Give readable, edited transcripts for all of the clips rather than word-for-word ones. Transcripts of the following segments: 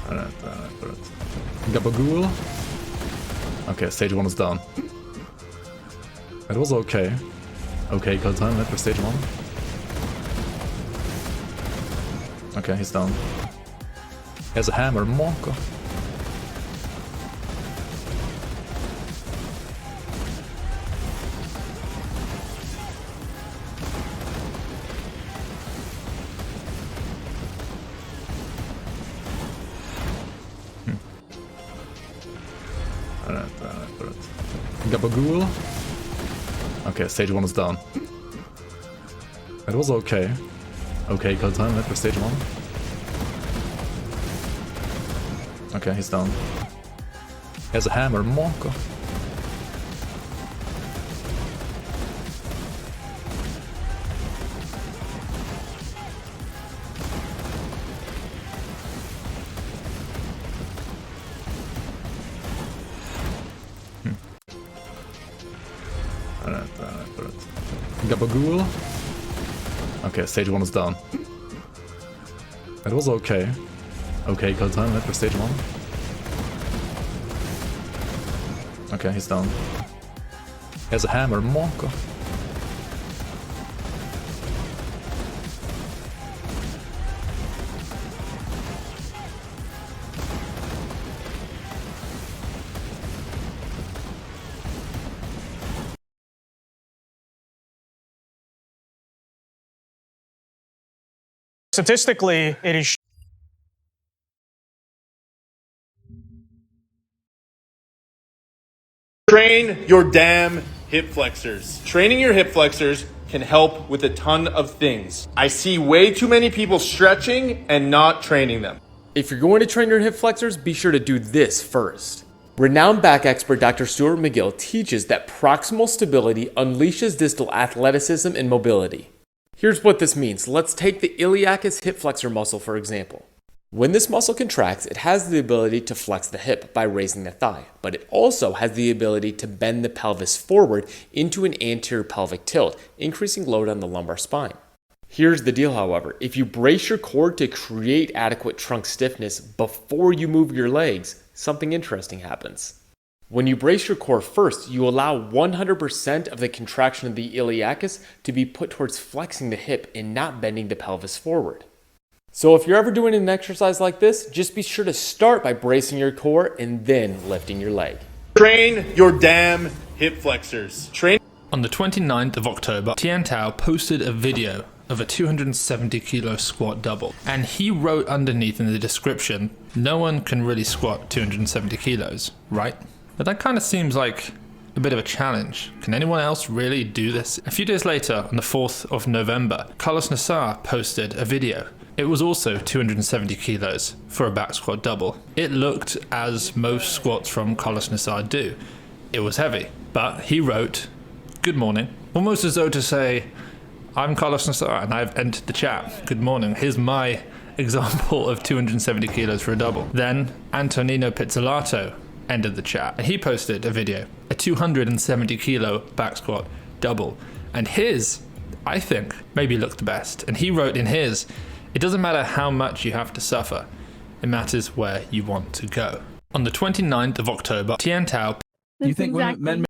Alright. Gabagool. Okay, stage 1 is done. It was okay. Okay, good time for stage 1. Okay, he's down. He has a hammer, Monka. Alright. Gabagool. Okay, stage 1 is done. It was okay. Okay, good time for stage 1. Okay, he's down. He has a hammer, Monka. Alright. Gabagool. Okay, stage 1 is done. It was okay. Okay, good time for stage 1. Okay, he's down. He has a hammer, Monka. Statistically, it is Train your damn hip flexors. Training your hip flexors can help with a ton of things. I see way too many people stretching and not training them. If you're going to train your hip flexors, be sure to do this first. Renowned back expert Dr. Stuart McGill teaches that proximal stability unleashes distal athleticism and mobility. Here's what this means. Let's take the iliacus hip flexor muscle for example. When this muscle contracts, it has the ability to flex the hip by raising the thigh, but it also has the ability to bend the pelvis forward into an anterior pelvic tilt, increasing load on the lumbar spine. Here's the deal, however. If you brace your core to create adequate trunk stiffness before you move your legs, something interesting happens. When you brace your core first, you allow 100% of the contraction of the iliacus to be put towards flexing the hip and not bending the pelvis forward. So if you're ever doing an exercise like this, just be sure to start by bracing your core and then lifting your leg. Train your damn hip flexors. On the 29th of October, Tian Tao posted a video of a 270 kilo squat double. And he wrote underneath in the description, no one can really squat 270 kilos, right? But that kind of seems like a bit of a challenge. Can anyone else really do this? A few days later, on the 4th of November, Carlos Nassar posted a video. It was also 270 kilos for a back squat double. It looked as most squats from Carlos Nassar do. It was heavy, but he wrote, "Good morning," almost as though to say, I'm Carlos Nassar and I've entered the chat. Good morning. Here's my example of 270 kilos for a double. Then Antonino Pizzolato ended the chat. And he posted a video, a 270 kilo back squat double. And his, I think, maybe looked the best. And he wrote in his, it doesn't matter how much you have to suffer, it matters where you want to go. On the 29th of October, Tian Tao. Do you think men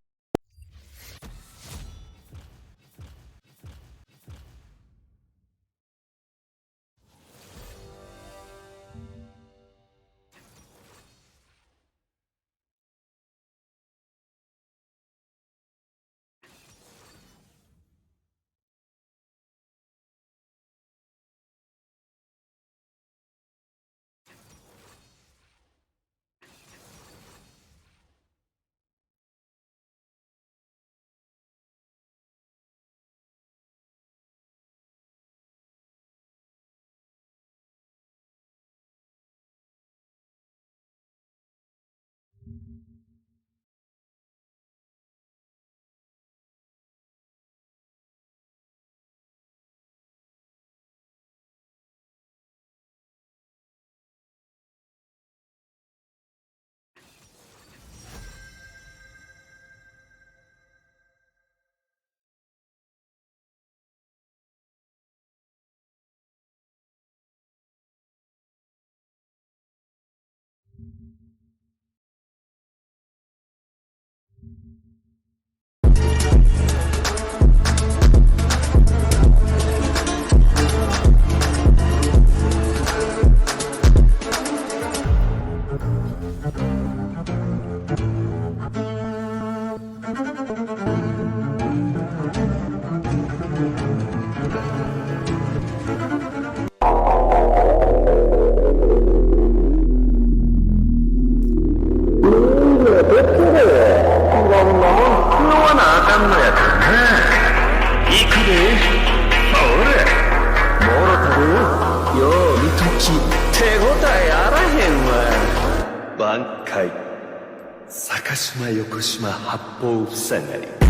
挽回坂島横島八方塞がり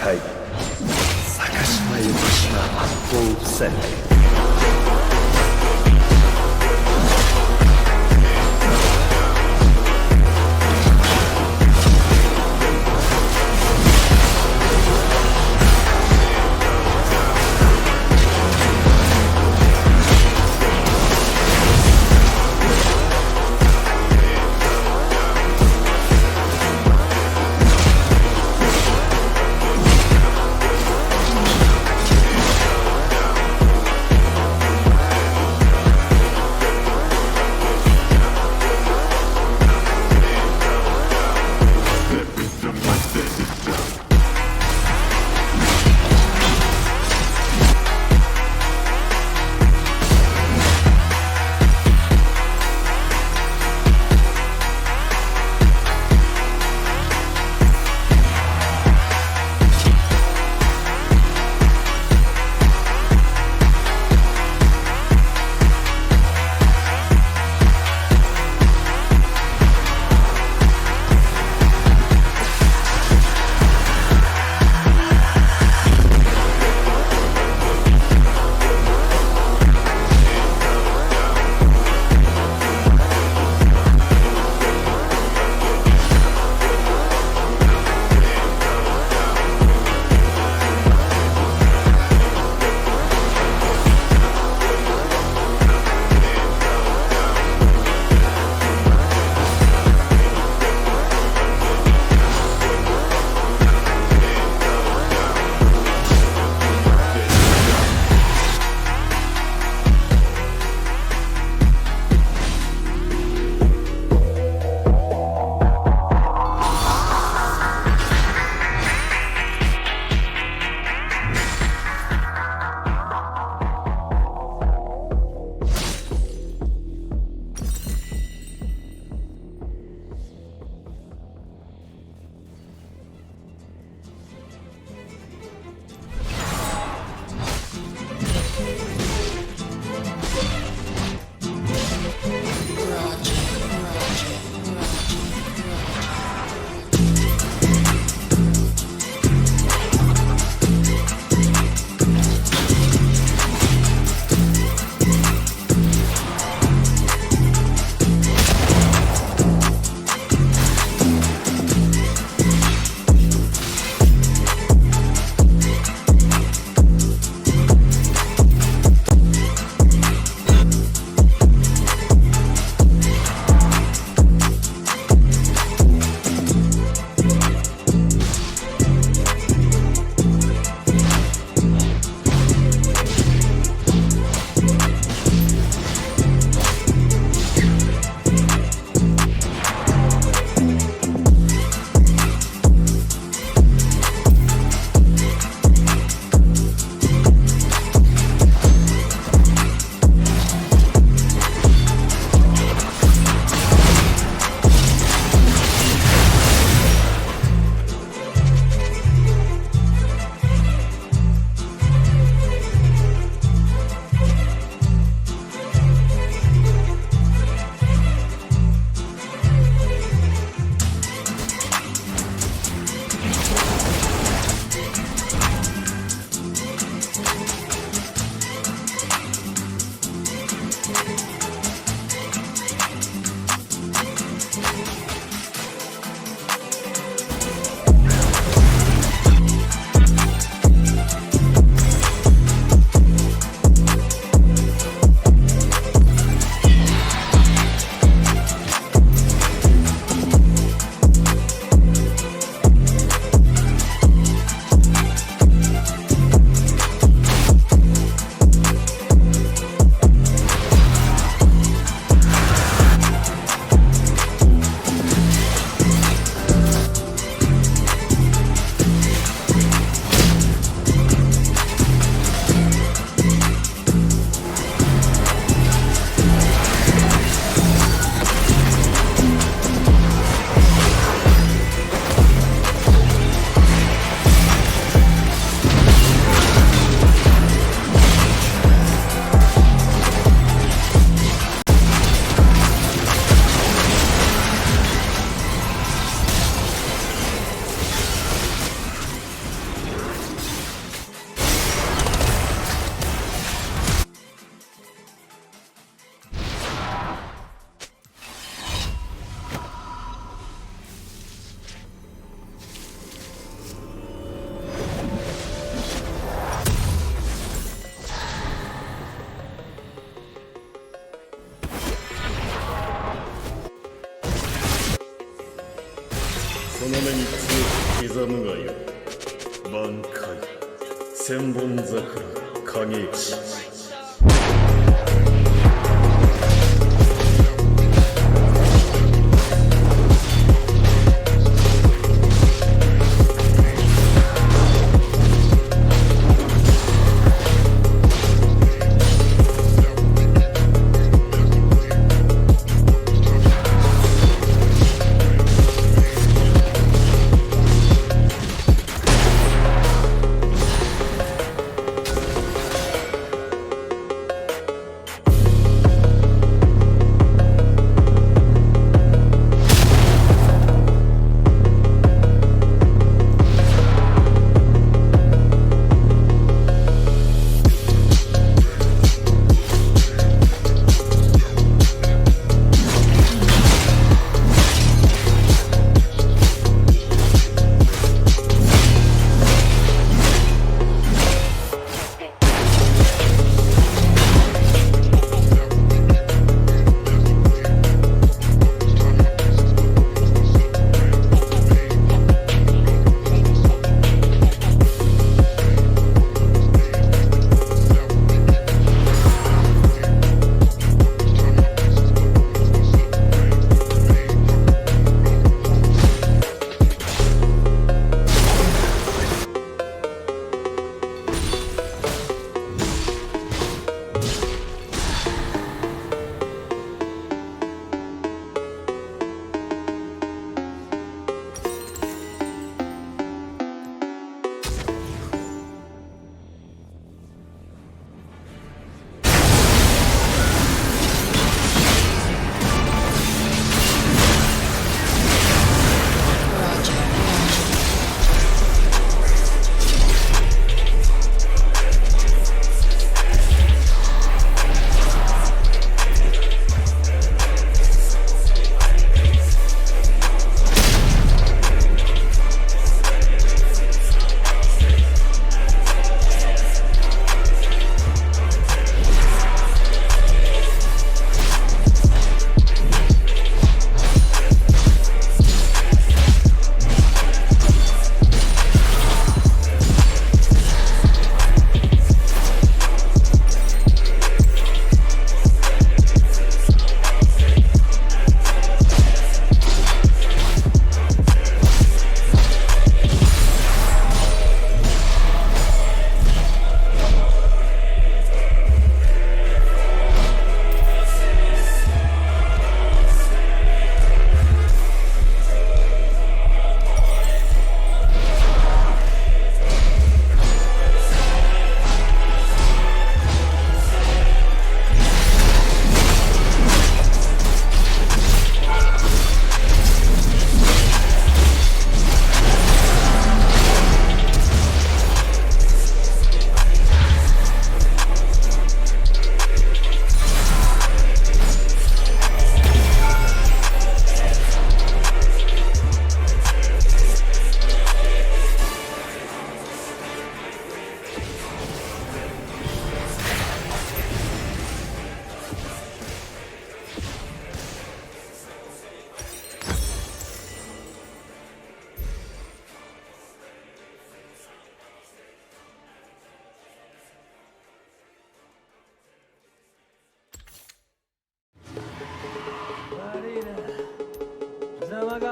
開坂島横島八方塞がこの目に強く刻むがよい。挽回千本桜影石。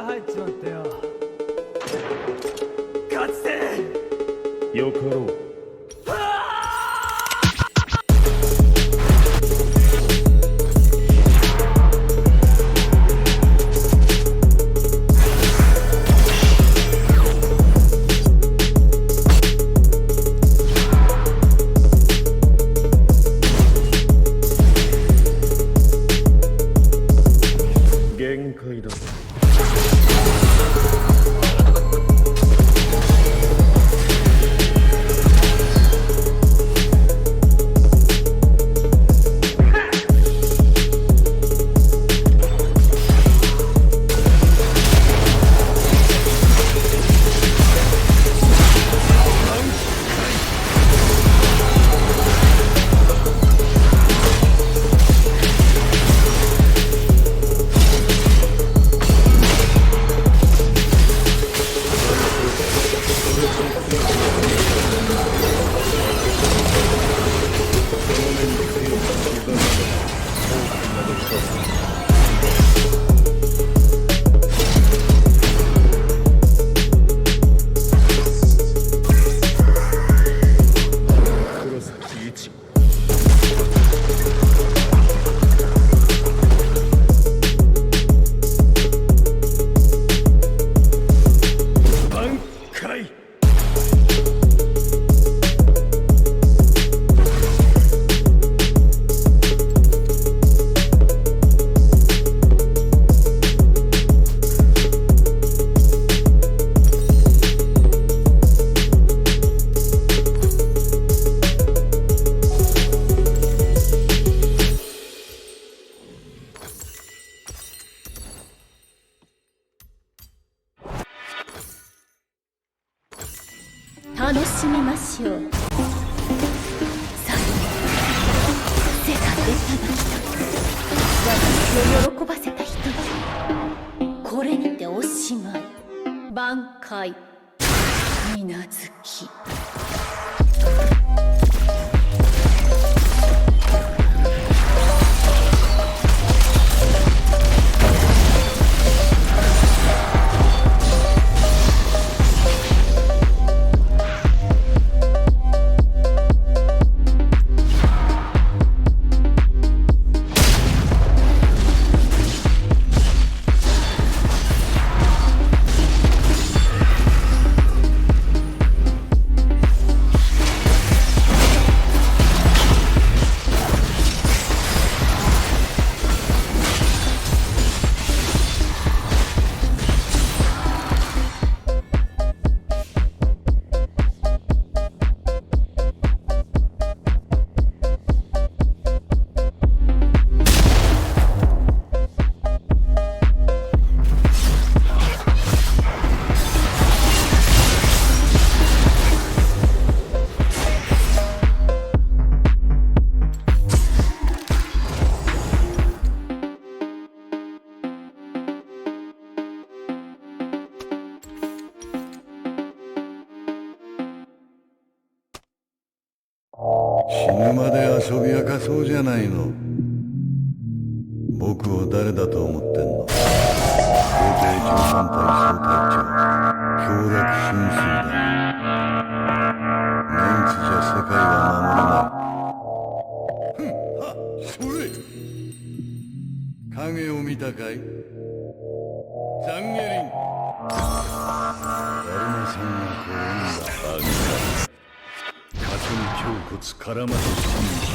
入っちまったよ。勝つぜ。よかろう。限界だ。楽しみましょう。最後背が出ただきと私を喜ばせた人々、これにておしまい。挽回水無月。死ぬまで遊び明かそうじゃないの。僕を誰だと思ってんの。皇帝13体総隊長、強略神水だ。メンツじゃ世界は守れない。ふん、は、それ影を見たかい。ザンゲリン。だるまさんが転んだあげだ。勝ちに胸骨絡まず神事。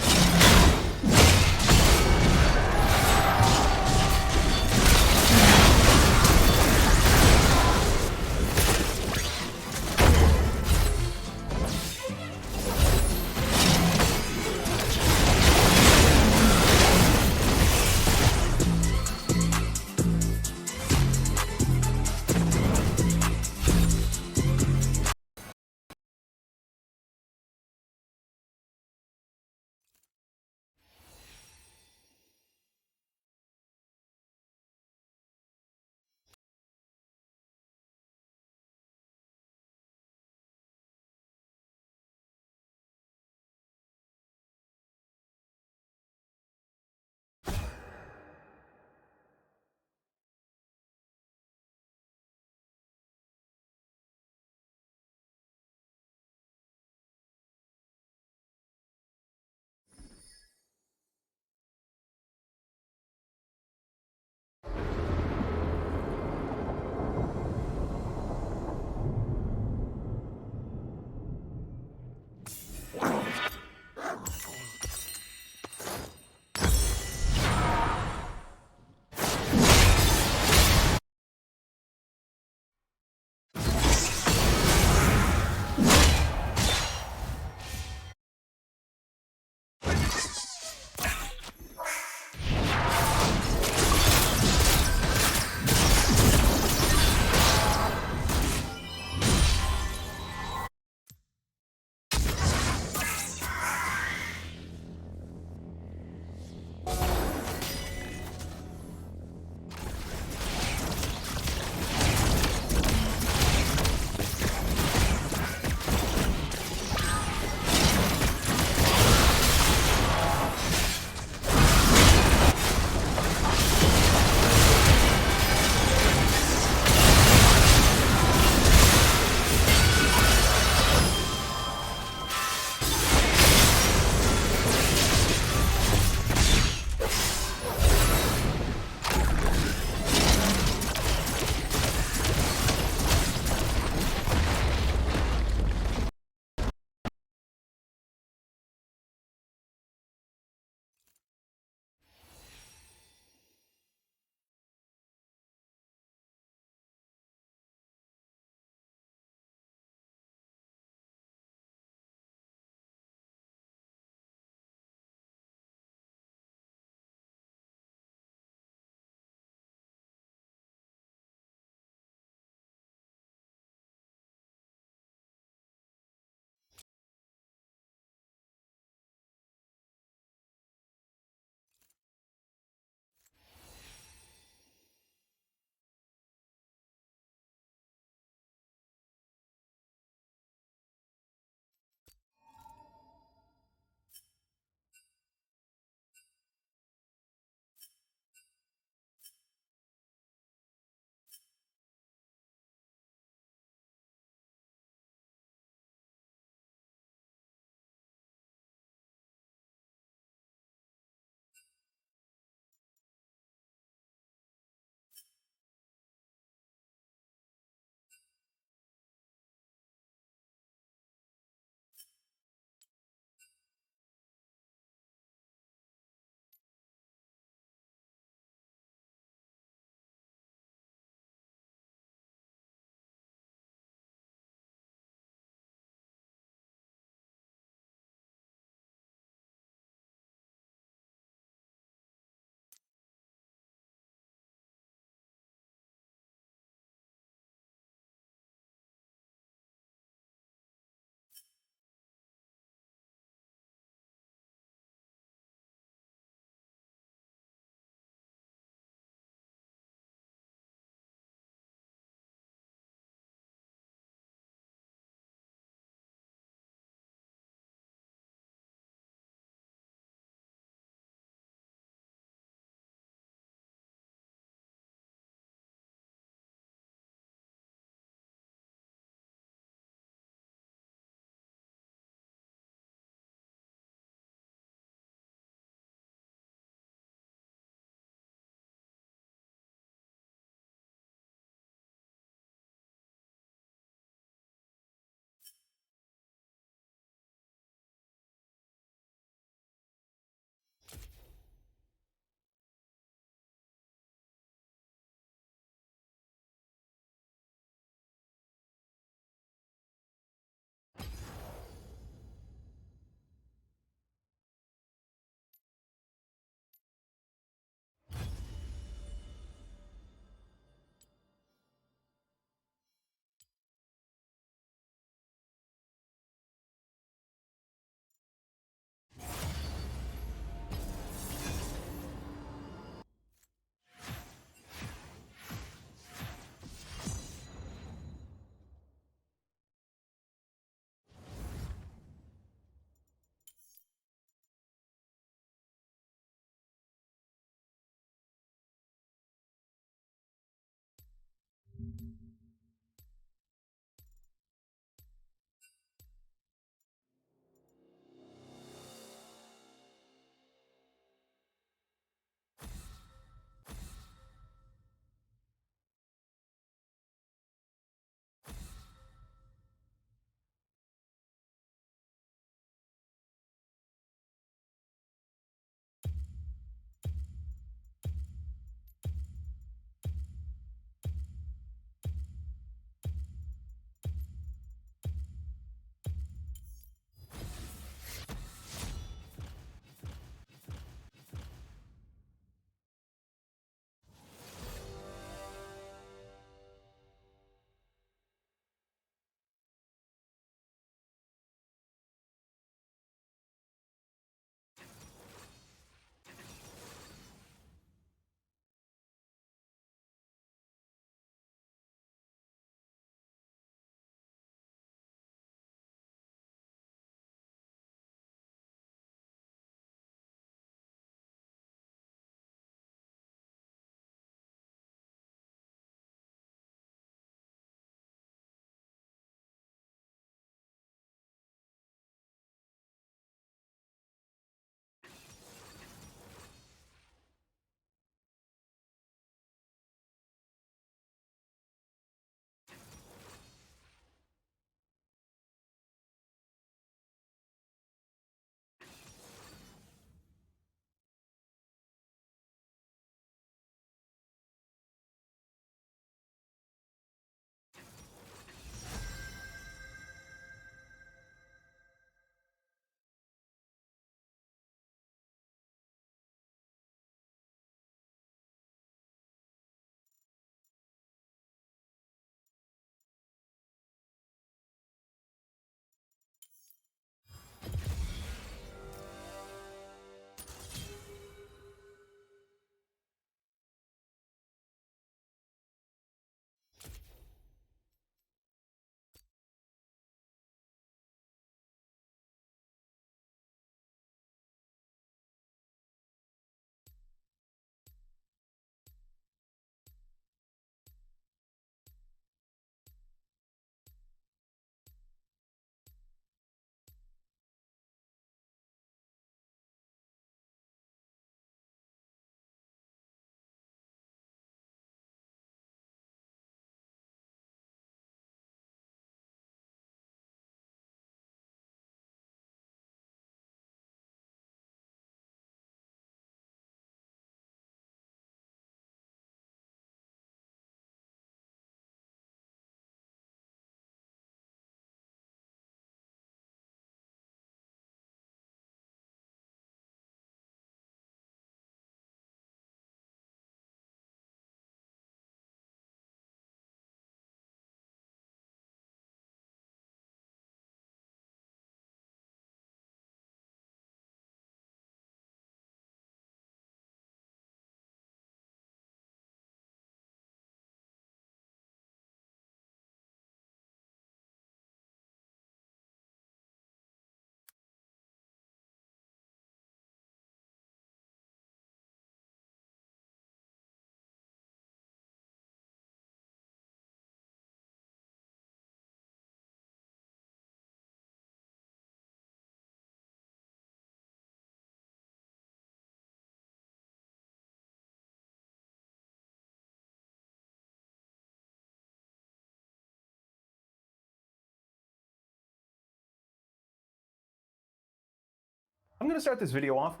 I'm gonna start this video off.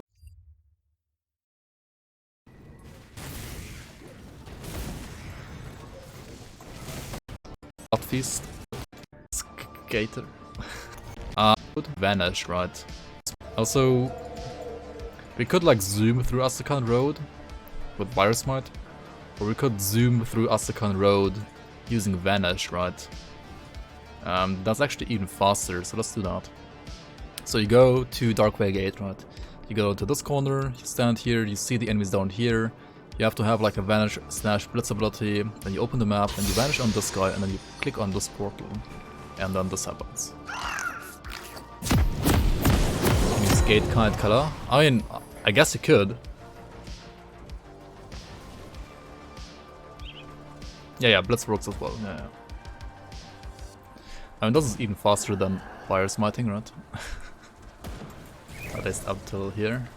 Hot Feast. Skater. Would vanish, right? Also, we could like zoom through Astrakhan Road with Virus Smite, or we could zoom through Astrakhan Road using Vanish, right? That's actually even faster, so let's do that. So you go to Darkway Gate, right? You go to this corner, you stand here, you see the enemies down here. You have to have like a Vanish / Blitz ability, then you open the map, and you vanish on this guy, and then you click on this portal, and then this happens. Can you skate Kite Color? I mean, I guess you could. Yeah, Blitz works as well, yeah. I mean, this is even faster than Fire Smiting, right? At least up till here.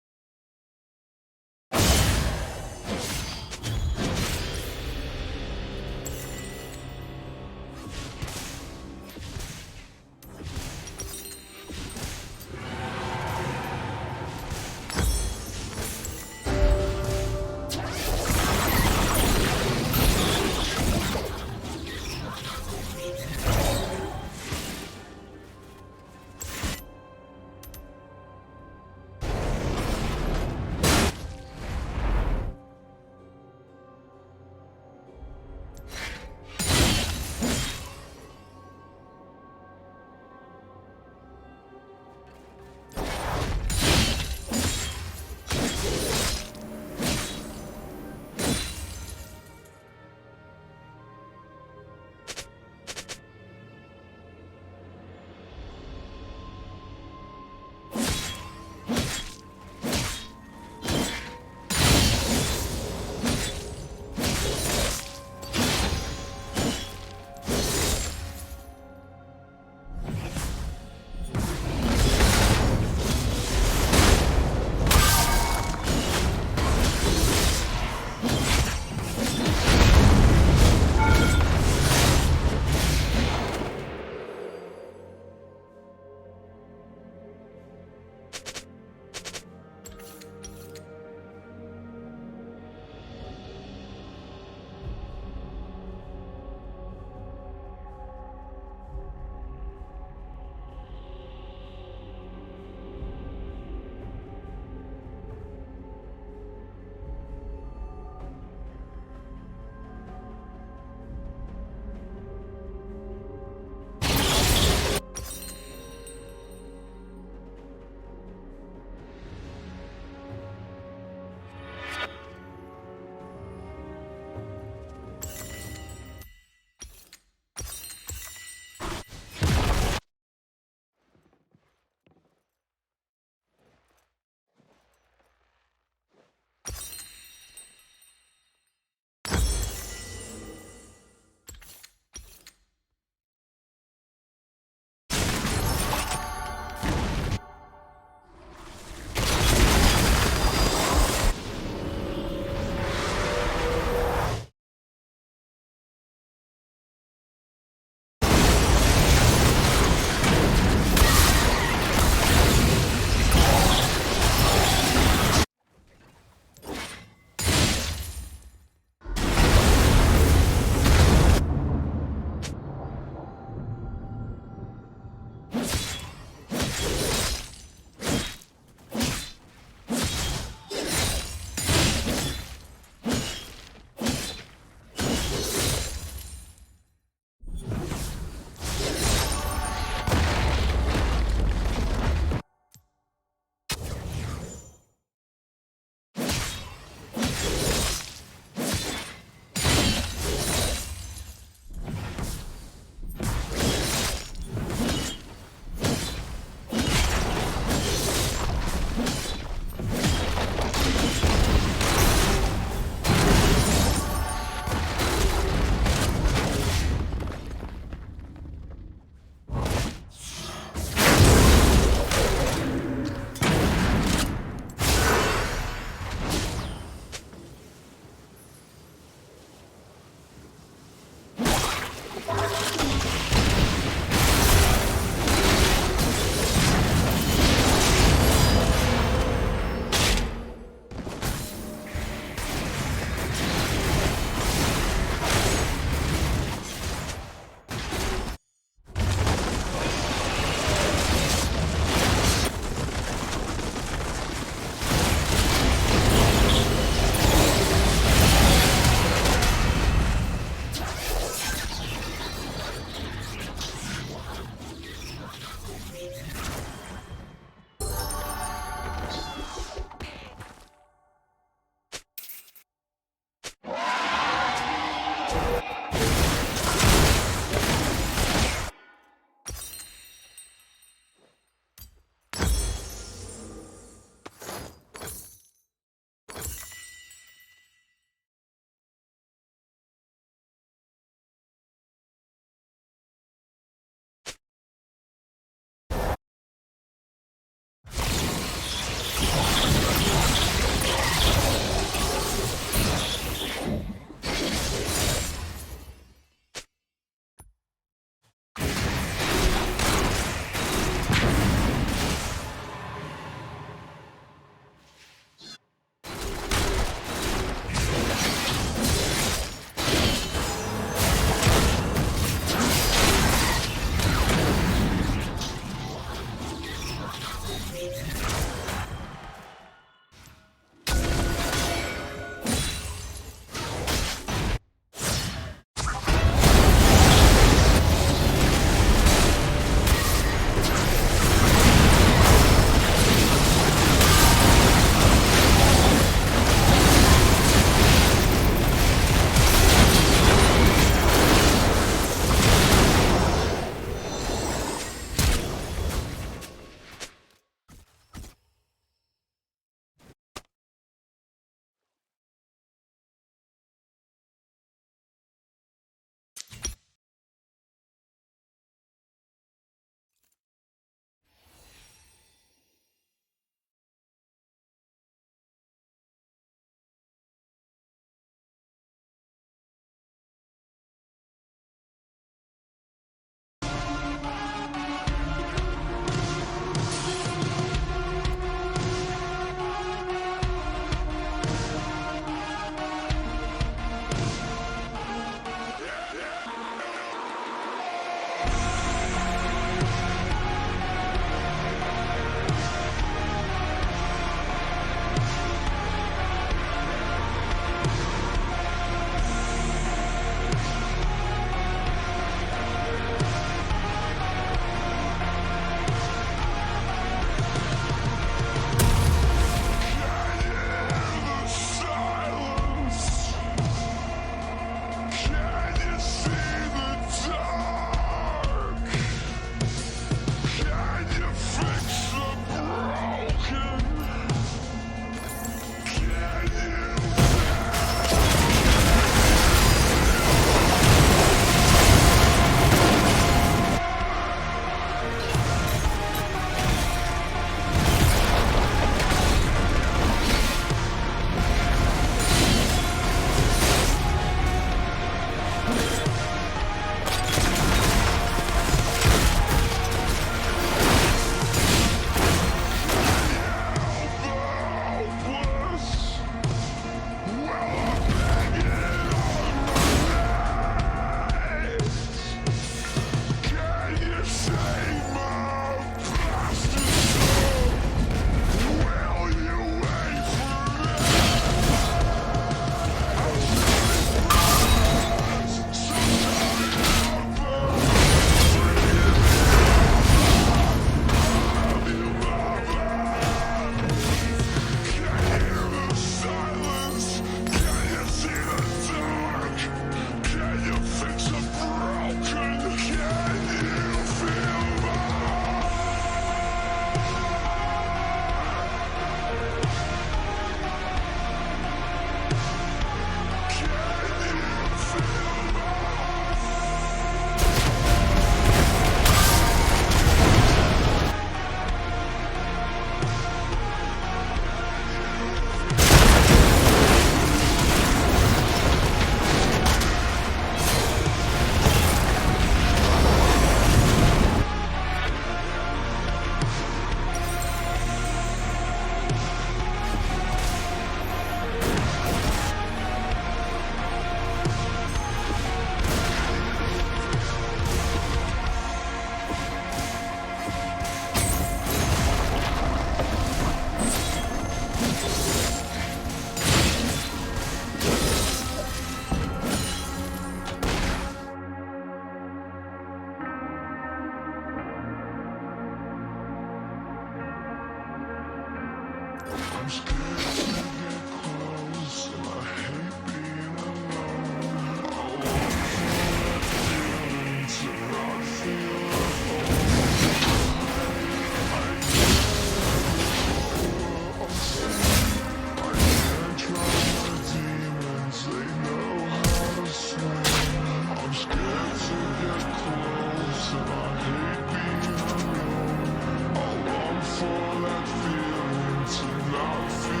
For that feeling to not feel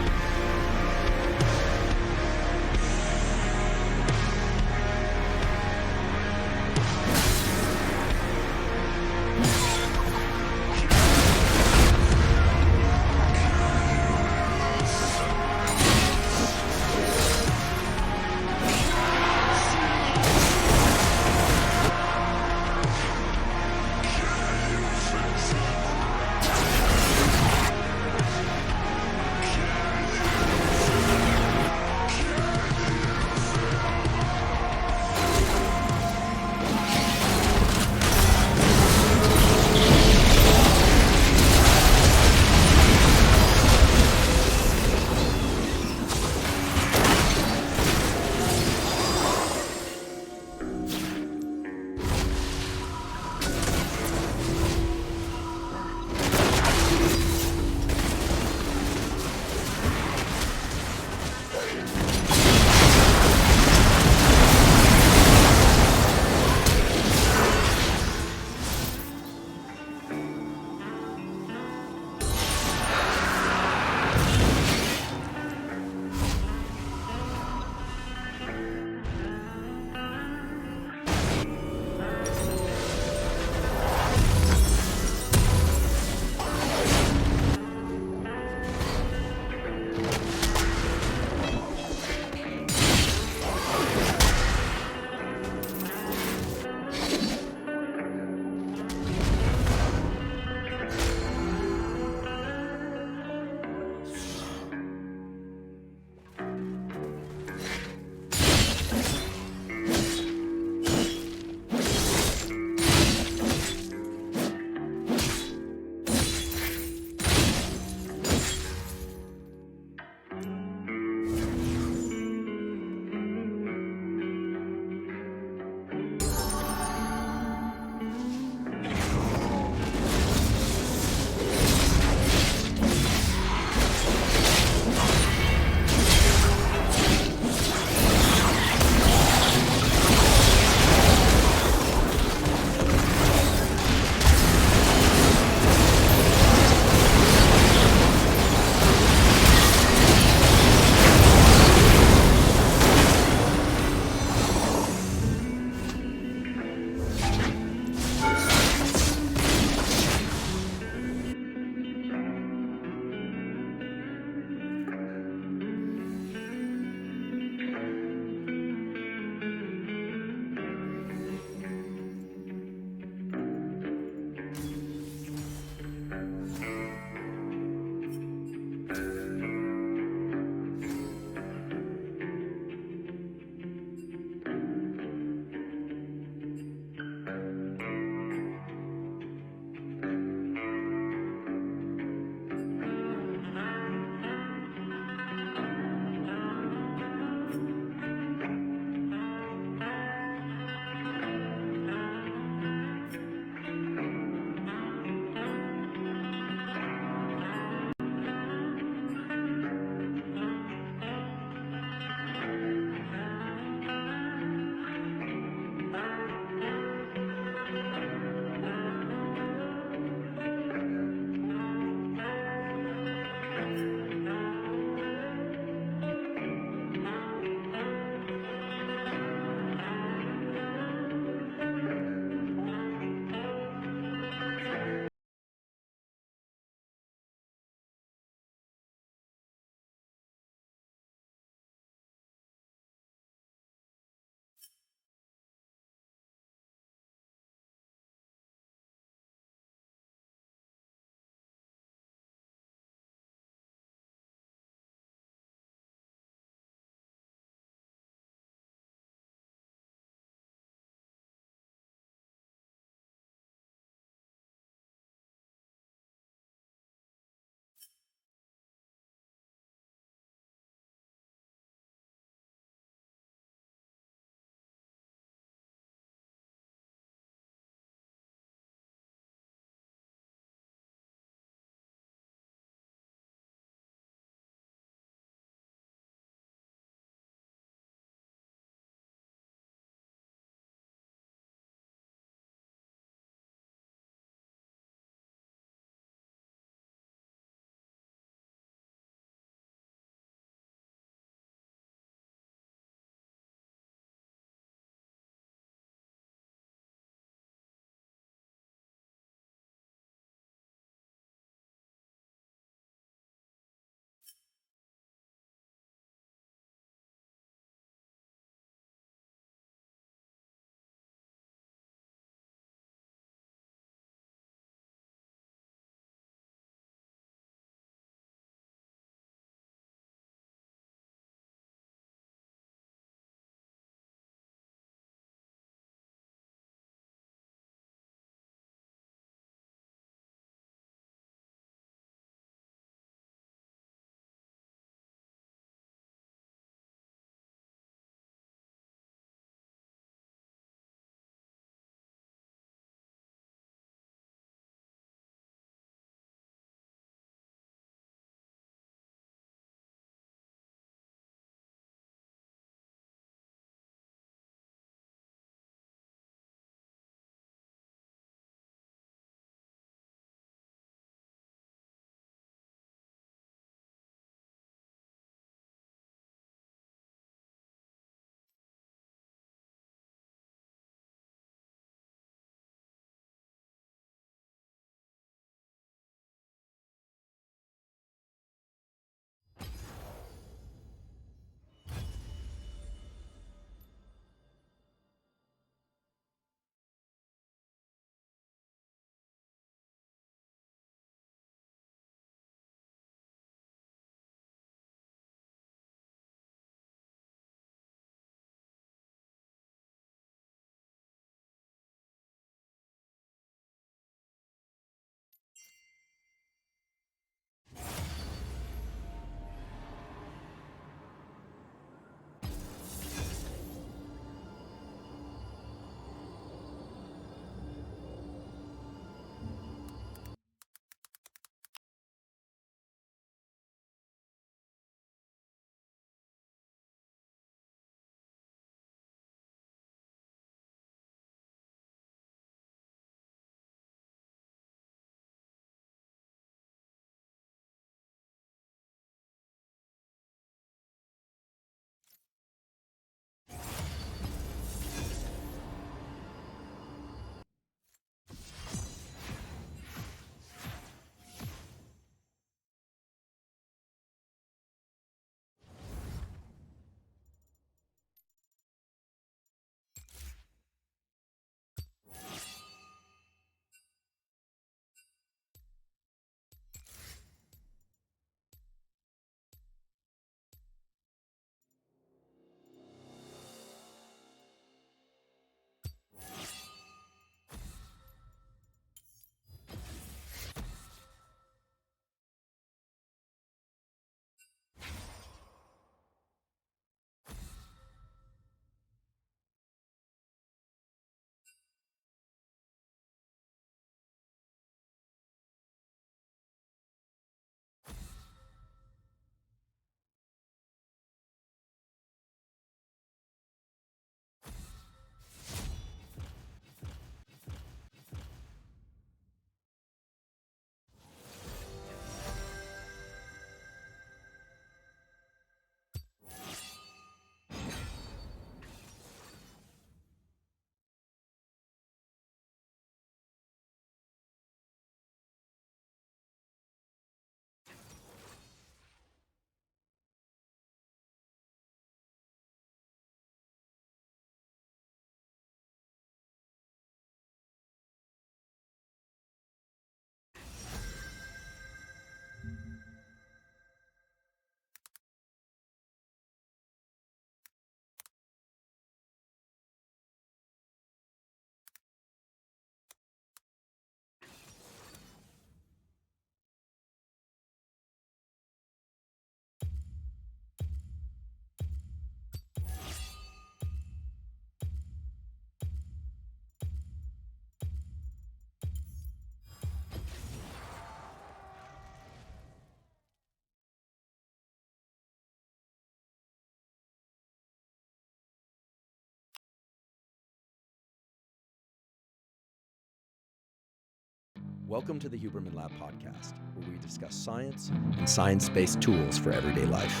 Welcome to the Huberman Lab podcast, where we discuss science and science-based tools for everyday life.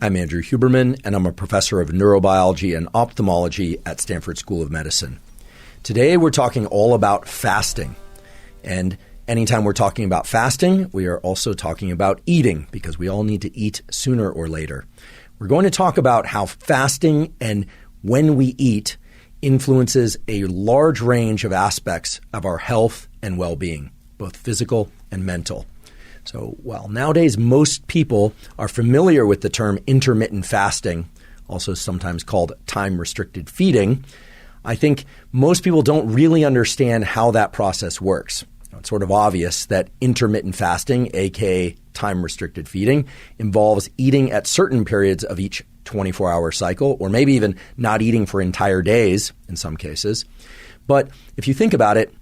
I'm Andrew Huberman, and I'm a professor of neurobiology and ophthalmology at Stanford School of Medicine. Today, we're talking all about fasting. And anytime we're talking about fasting, we are also talking about eating, because we all need to eat sooner or later. We're going to talk about how fasting and when we eat influences a large range of aspects of our health and well-being, both physical and mental. So while nowadays most people are familiar with the term intermittent fasting, also sometimes called time-restricted feeding, I think most people don't really understand how that process works. It's sort of obvious that intermittent fasting, aka time-restricted feeding, involves eating at certain periods of each 24-hour cycle, or maybe even not eating for entire days in some cases. But if you think about it,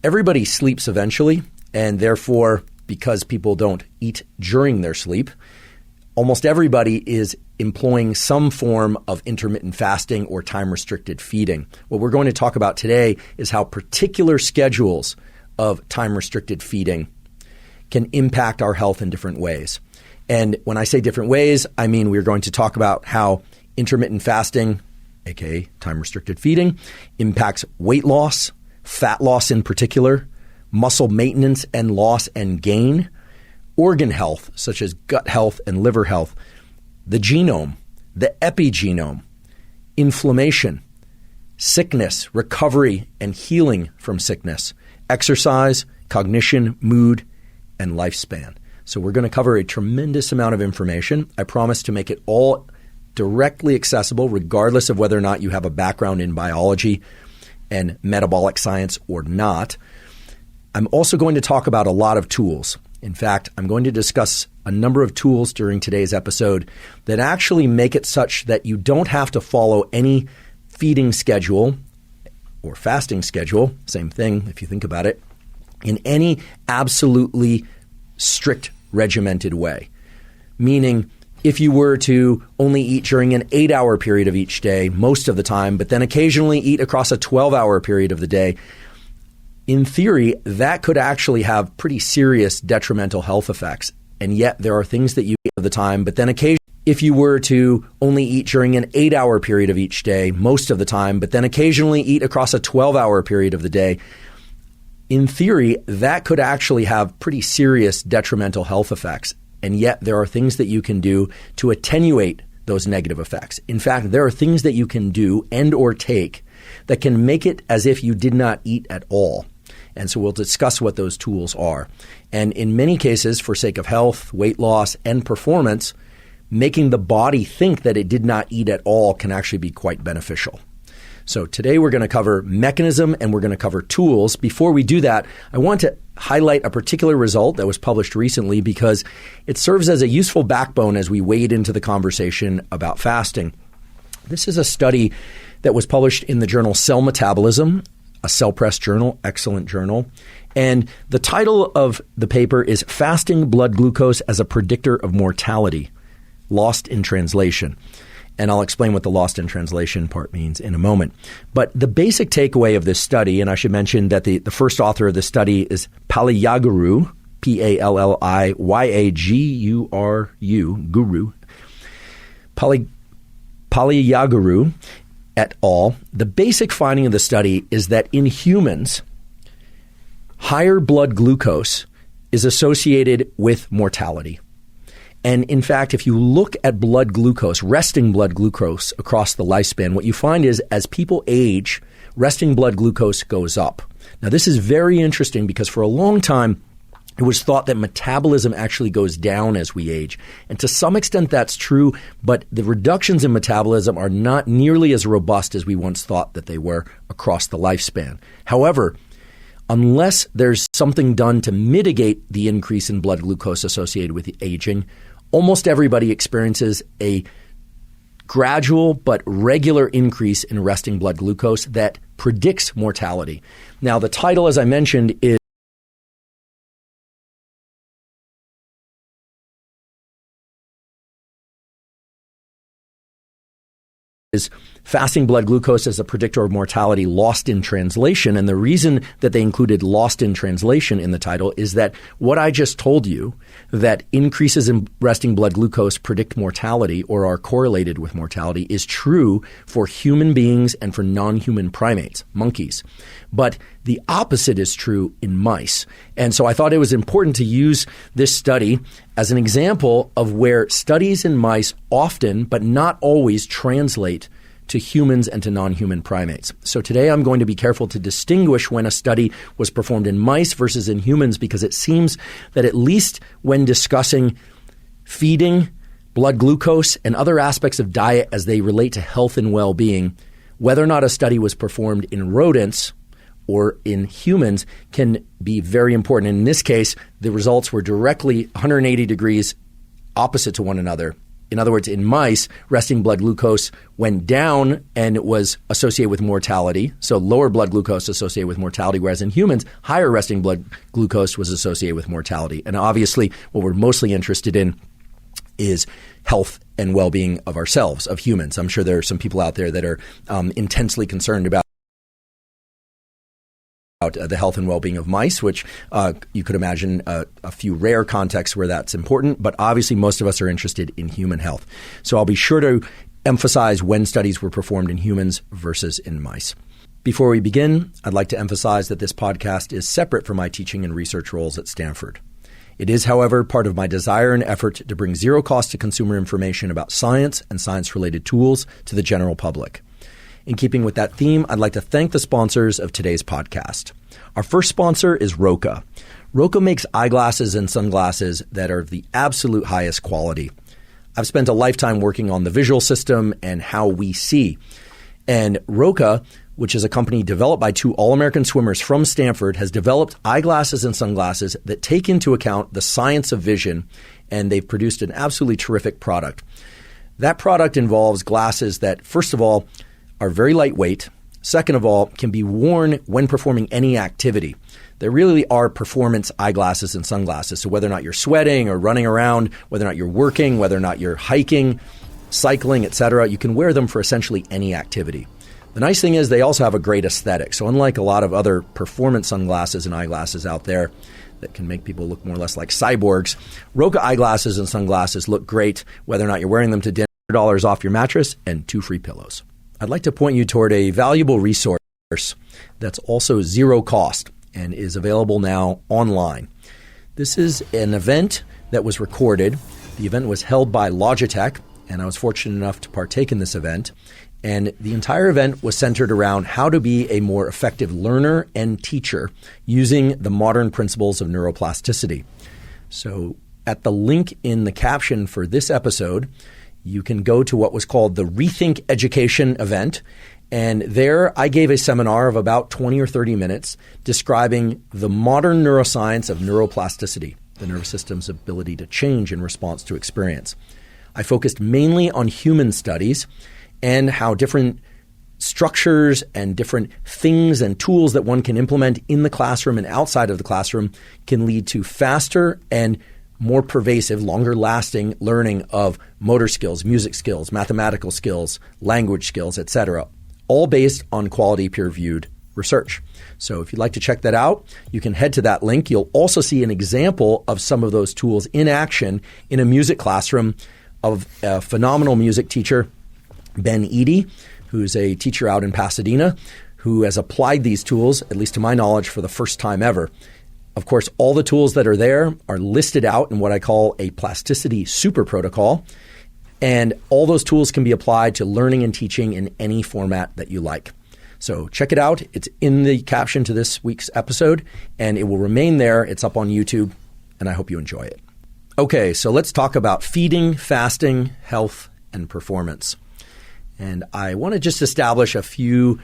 everybody sleeps eventually, and therefore, because people don't eat during their sleep, almost everybody is employing some form of intermittent fasting or time-restricted feeding. What we're going to talk about today is how particular schedules of time-restricted feeding can impact our health in different ways. And when I say different ways, I mean we're going to talk about how intermittent fasting, aka time-restricted feeding, impacts weight loss, fat loss in particular, muscle maintenance and loss and gain, organ health, such as gut health and liver health, the genome, the epigenome, inflammation, sickness, recovery and healing from sickness, exercise, cognition, mood, and lifespan. So we're going to cover a tremendous amount of information. I promise to make it all directly accessible, regardless of whether or not you have a background in biology and metabolic science or not. I'm also going to talk about a lot of tools. In fact, I'm going to discuss a number of tools during today's episode that actually make it such that you don't have to follow any feeding schedule or fasting schedule, same thing if you think about it, in any absolutely strict regimented way. Meaning, if you were to only eat during an 8-hour period of each day most of the time, but then occasionally eat across a 12-hour period of the day, in theory, that could actually have pretty serious detrimental health effects. And yet there are things that you eat all the time, but then occasionally, if you were to only eat during an 8-hour period of each day most of the time, but then occasionally eat across a 12-hour period of the day, in theory, that could actually have pretty serious detrimental health effects. And yet there are things that you can do to attenuate those negative effects. In fact, there are things that you can do and or take that can make it as if you did not eat at all. And so we'll discuss what those tools are. And in many cases, for sake of health, weight loss, and performance, making the body think that it did not eat at all can actually be quite beneficial. So today we're going to cover mechanism and we're going to cover tools. Before we do that, I want to highlight a particular result that was published recently because it serves as a useful backbone as we wade into the conversation about fasting. This is a study that was published in the journal Cell Metabolism, a Cell Press journal, excellent journal. And the title of the paper is Fasting Blood Glucose as a Predictor of Mortality, Lost in Translation. And I'll explain what the lost in translation part means in a moment. But the basic takeaway of this study, and I should mention that the first author of the study is Palliyaguru, Palliyagguru, Guru, Palliyagguru et al. The basic finding of the study is that in humans, higher blood glucose is associated with mortality. And in fact, if you look at blood glucose, resting blood glucose across the lifespan, what you find is as people age, resting blood glucose goes up. Now, this is very interesting because for a long time, it was thought that metabolism actually goes down as we age. And to some extent, that's true, but the reductions in metabolism are not nearly as robust as we once thought that they were across the lifespan. However, unless there's something done to mitigate the increase in blood glucose associated with aging, almost everybody experiences a gradual but regular increase in resting blood glucose that predicts mortality. Now, the title, as I mentioned, is is fasting blood glucose as a predictor of mortality lost in translation. And the reason that they included lost in translation in the title is that what I just told you, that increases in resting blood glucose predict mortality or are correlated with mortality, is true for human beings and for non-human primates, monkeys. But the opposite is true in mice. And so I thought it was important to use this study as an example of where studies in mice often, but not always, translate to humans and to non-human primates. So today I'm going to be careful to distinguish when a study was performed in mice versus in humans, because it seems that at least when discussing feeding, blood glucose, and other aspects of diet as they relate to health and well-being, whether or not a study was performed in rodents or in humans can be very important. And in this case, the results were directly 180 degrees opposite to one another. In other words, in mice, resting blood glucose went down and it was associated with mortality. So lower blood glucose associated with mortality, whereas in humans, higher resting blood glucose was associated with mortality. And obviously, what we're mostly interested in is health and well-being of ourselves, of humans. I'm sure there are some people out there that are intensely concerned about the health and well-being of mice, which you could imagine a few rare contexts where that's important, but obviously most of us are interested in human health. So I'll be sure to emphasize when studies were performed in humans versus in mice. Before we begin, I'd like to emphasize that this podcast is separate from my teaching and research roles at Stanford. It is, however, part of my desire and effort to bring zero cost to consumer information about science and science-related tools to the general public. In keeping with that theme, I'd like to thank the sponsors of today's podcast. Our first sponsor is Roka. Roka makes eyeglasses and sunglasses that are of the absolute highest quality. I've spent a lifetime working on the visual system and how we see. And Roka, which is a company developed by two All-American swimmers from Stanford, has developed eyeglasses and sunglasses that take into account the science of vision, and they've produced an absolutely terrific product. That product involves glasses that, first of all, are very lightweight. Second of all, can be worn when performing any activity. They really are performance eyeglasses and sunglasses. So whether or not you're sweating or running around, whether or not you're working, whether or not you're hiking, cycling, etc., you can wear them for essentially any activity. The nice thing is they also have a great aesthetic. So unlike a lot of other performance sunglasses and eyeglasses out there that can make people look more or less like cyborgs, Roka eyeglasses and sunglasses look great whether or not you're wearing them to dinner, $100 off your mattress, and 2 free pillows. I'd like to point you toward a valuable resource that's also zero cost and is available now online. This is an event that was recorded. The event was held by Logitech, and I was fortunate enough to partake in this event. And the entire event was centered around how to be a more effective learner and teacher using the modern principles of neuroplasticity. So at the link in the caption for this episode, you can go to what was called the Rethink Education event. And there I gave a seminar of about 20 or 30 minutes describing the modern neuroscience of neuroplasticity, the nervous system's ability to change in response to experience. I focused mainly on human studies and how different structures and different things and tools that one can implement in the classroom and outside of the classroom can lead to faster and more pervasive, longer-lasting learning of motor skills, music skills, mathematical skills, language skills, etc., all based on quality peer-reviewed research. So if you'd like to check that out, you can head to that link. You'll also see an example of some of those tools in action in a music classroom of a phenomenal music teacher, Ben Eady, who's a teacher out in Pasadena, who has applied these tools, at least to my knowledge, for the first time ever. Of course, all the tools that are there are listed out in what I call a plasticity super protocol. And all those tools can be applied to learning and teaching in any format that you like. So check it out. It's in the caption to this week's episode, and it will remain there. It's up on YouTube, and I hope you enjoy it. Okay, so let's talk about feeding, fasting, health, and performance. And I want to just establish a few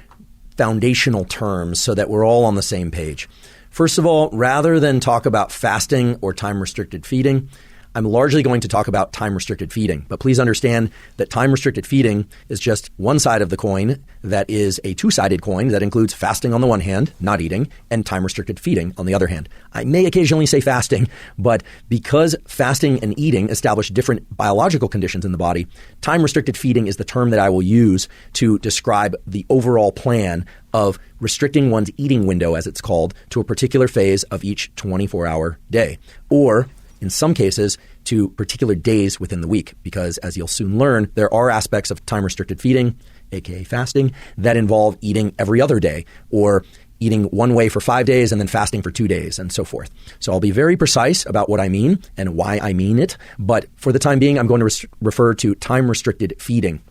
foundational terms so that we're all on the same page. First of all, rather than talk about fasting or time-restricted feeding, I'm largely going to talk about time-restricted feeding. But please understand that time-restricted feeding is just one side of the coin that is a two-sided coin that includes fasting on the one hand, not eating, and time-restricted feeding on the other hand. I may occasionally say fasting, but because fasting and eating establish different biological conditions in the body, time-restricted feeding is the term that I will use to describe the overall plan of restricting one's eating window, as it's called, to a particular phase of each 24-hour day, or in some cases, to particular days within the week, because as you'll soon learn, there are aspects of time-restricted feeding, aka fasting, that involve eating every other day, or eating one way for 5 days and then fasting for 2 days, and so forth. So I'll be very precise about what I mean and why I mean it, but for the time being, I'm going to refer to time-restricted feeding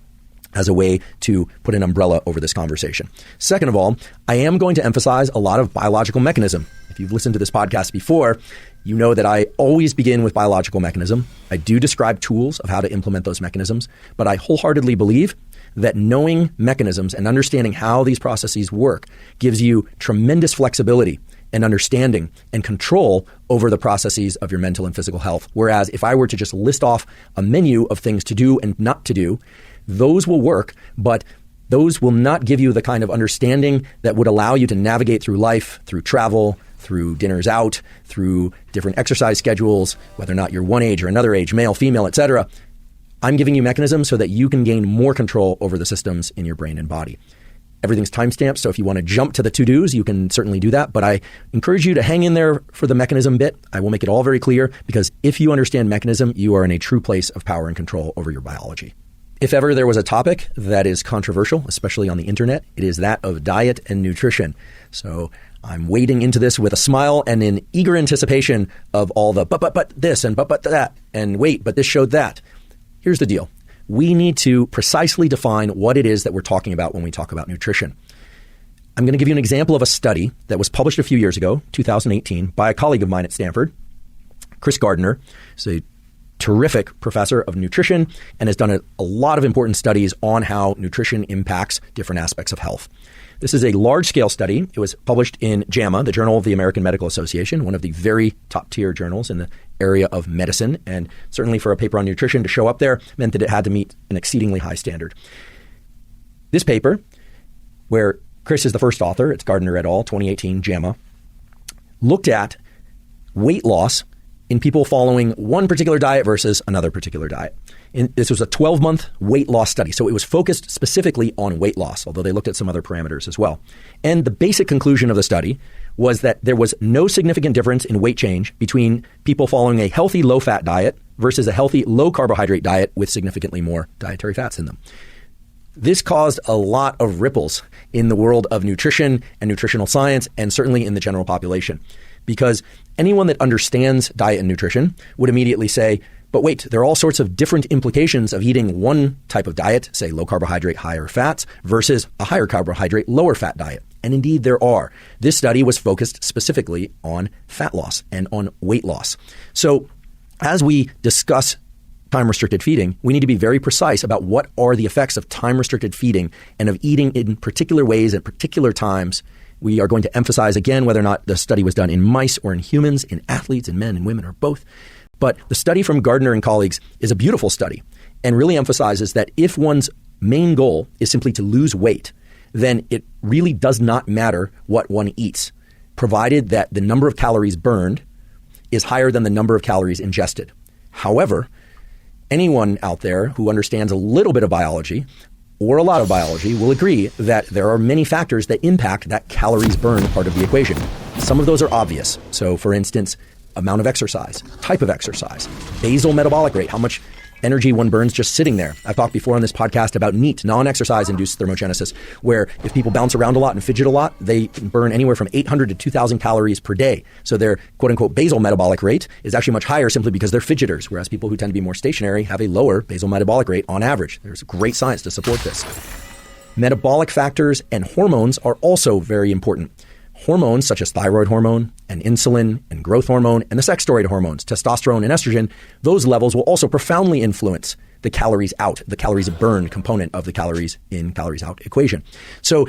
as a way to put an umbrella over this conversation. Second of all, I am going to emphasize a lot of biological mechanism. If you've listened to this podcast before, you know that I always begin with biological mechanism. I do describe tools of how to implement those mechanisms, but I wholeheartedly believe that knowing mechanisms and understanding how these processes work gives you tremendous flexibility and understanding and control over the processes of your mental and physical health. Whereas if I were to just list off a menu of things to do and not to do, those will work, but those will not give you the kind of understanding that would allow you to navigate through life, through travel, through dinners out, through different exercise schedules, whether or not you're one age or another age, male, female, etc. I'm giving you mechanisms so that you can gain more control over the systems in your brain and body. Everything's timestamped, so if you want to jump to the to-dos, you can certainly do that, but I encourage you to hang in there for the mechanism bit. I will make it all very clear, because if you understand mechanism, you are in a true place of power and control over your biology. If ever there was a topic that is controversial, especially on the internet, it is that of diet and nutrition. So I'm wading into this with a smile and in eager anticipation of all the but this and but that, and wait, but this showed that. Here's the deal. We need to precisely define what it is that we're talking about when we talk about nutrition. I'm going to give you an example of a study that was published a few years ago, 2018, by a colleague of mine at Stanford, Chris Gardner. He's a terrific professor of nutrition and has done a lot of important studies on how nutrition impacts different aspects of health. This is a large-scale study. It was published in JAMA, the Journal of the American Medical Association, one of the very top-tier journals in the area of medicine, and certainly for a paper on nutrition to show up there meant that it had to meet an exceedingly high standard. This paper, where Chris is the first author, it's Gardner et al., 2018, JAMA, looked at weight loss in people following one particular diet versus another particular diet. This was a 12-month weight loss study, so it was focused specifically on weight loss, although they looked at some other parameters as well. And the basic conclusion of the study was that there was no significant difference in weight change between people following a healthy low-fat diet versus a healthy low-carbohydrate diet with significantly more dietary fats in them. This caused a lot of ripples in the world of nutrition and nutritional science, and certainly in the general population. Because anyone that understands diet and nutrition would immediately say, but wait, there are all sorts of different implications of eating one type of diet, say low carbohydrate, higher fats, versus a higher carbohydrate, lower fat diet. And indeed there are. This study was focused specifically on fat loss and on weight loss. So as we discuss time-restricted feeding, we need to be very precise about what are the effects of time-restricted feeding and of eating in particular ways at particular times. We are going to emphasize again whether or not the study was done in mice or in humans, in athletes, in men and women, or both. But the study from Gardner and colleagues is a beautiful study and really emphasizes that if one's main goal is simply to lose weight, then it really does not matter what one eats, provided that the number of calories burned is higher than the number of calories ingested. However, anyone out there who understands a little bit of biology or a lot of biology will agree that there are many factors that impact that calories burned part of the equation. Some of those are obvious. So for instance, amount of exercise, type of exercise, basal metabolic rate, how much energy one burns just sitting there. I've talked before on this podcast about NEAT, non-exercise induced thermogenesis, where if people bounce around a lot and fidget a lot, they burn anywhere from 800 to 2,000 calories per day. So their quote-unquote basal metabolic rate is actually much higher simply because they're fidgeters, whereas people who tend to be more stationary have a lower basal metabolic rate on average. There's great science to support this. Metabolic factors and hormones are also very important. Hormones such as thyroid hormone and insulin and growth hormone and the sex steroid hormones, testosterone and estrogen, those levels will also profoundly influence the calories out, the calories burned component of the calories in, calories out equation. So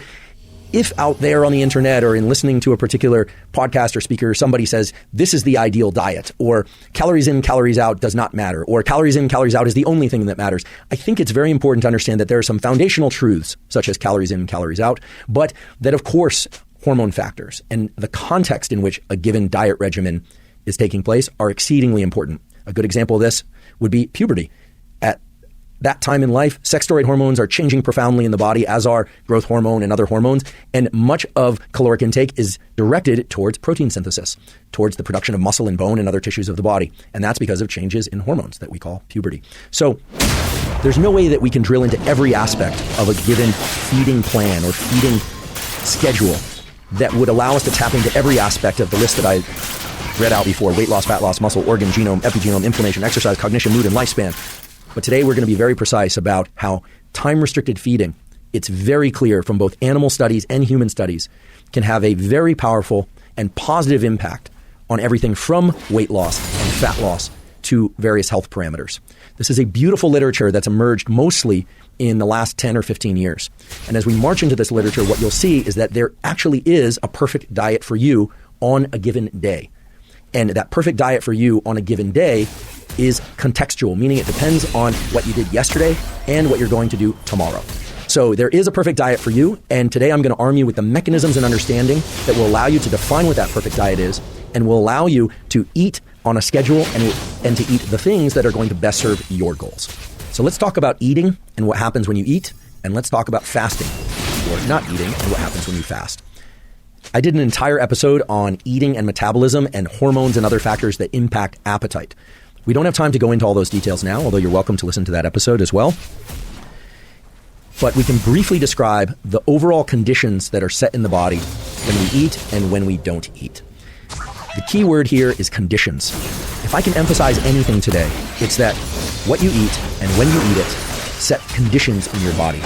if out there on the internet or in listening to a particular podcast or speaker, somebody says, this is the ideal diet, or calories in, calories out does not matter, or calories in, calories out is the only thing that matters, I think it's very important to understand that there are some foundational truths, such as calories in, calories out, but that, of course, hormone factors and the context in which a given diet regimen is taking place are exceedingly important. A good example of this would be puberty. At that time in life, sex steroid hormones are changing profoundly in the body, as are growth hormone and other hormones, and much of caloric intake is directed towards protein synthesis, towards the production of muscle and bone and other tissues of the body, and that's because of changes in hormones that we call puberty. So there's no way that we can drill into every aspect of a given feeding plan or feeding schedule that would allow us to tap into every aspect of the list that I read out before: weight loss, fat loss, muscle, organ, genome, epigenome, inflammation, exercise, cognition, mood, and lifespan. But today we're going to be very precise about how time-restricted feeding, it's very clear from both animal studies and human studies, can have a very powerful and positive impact on everything from weight loss and fat loss to various health parameters. This is a beautiful literature that's emerged mostly in the last 10 or 15 years. And as we march into this literature, what you'll see is that there actually is a perfect diet for you on a given day. And that perfect diet for you on a given day is contextual, meaning it depends on what you did yesterday and what you're going to do tomorrow. So there is a perfect diet for you, and today I'm going to arm you with the mechanisms and understanding that will allow you to define what that perfect diet is and will allow you to eat on a schedule and to eat the things that are going to best serve your goals. So let's talk about eating and what happens when you eat, and let's talk about fasting, or not eating, and what happens when you fast. I did an entire episode on eating and metabolism and hormones and other factors that impact appetite. We don't have time to go into all those details now, although you're welcome to listen to that episode as well. But we can briefly describe the overall conditions that are set in the body when we eat and when we don't eat. The key word here is conditions. If I can emphasize anything today, it's that what you eat and when you eat it set conditions in your body.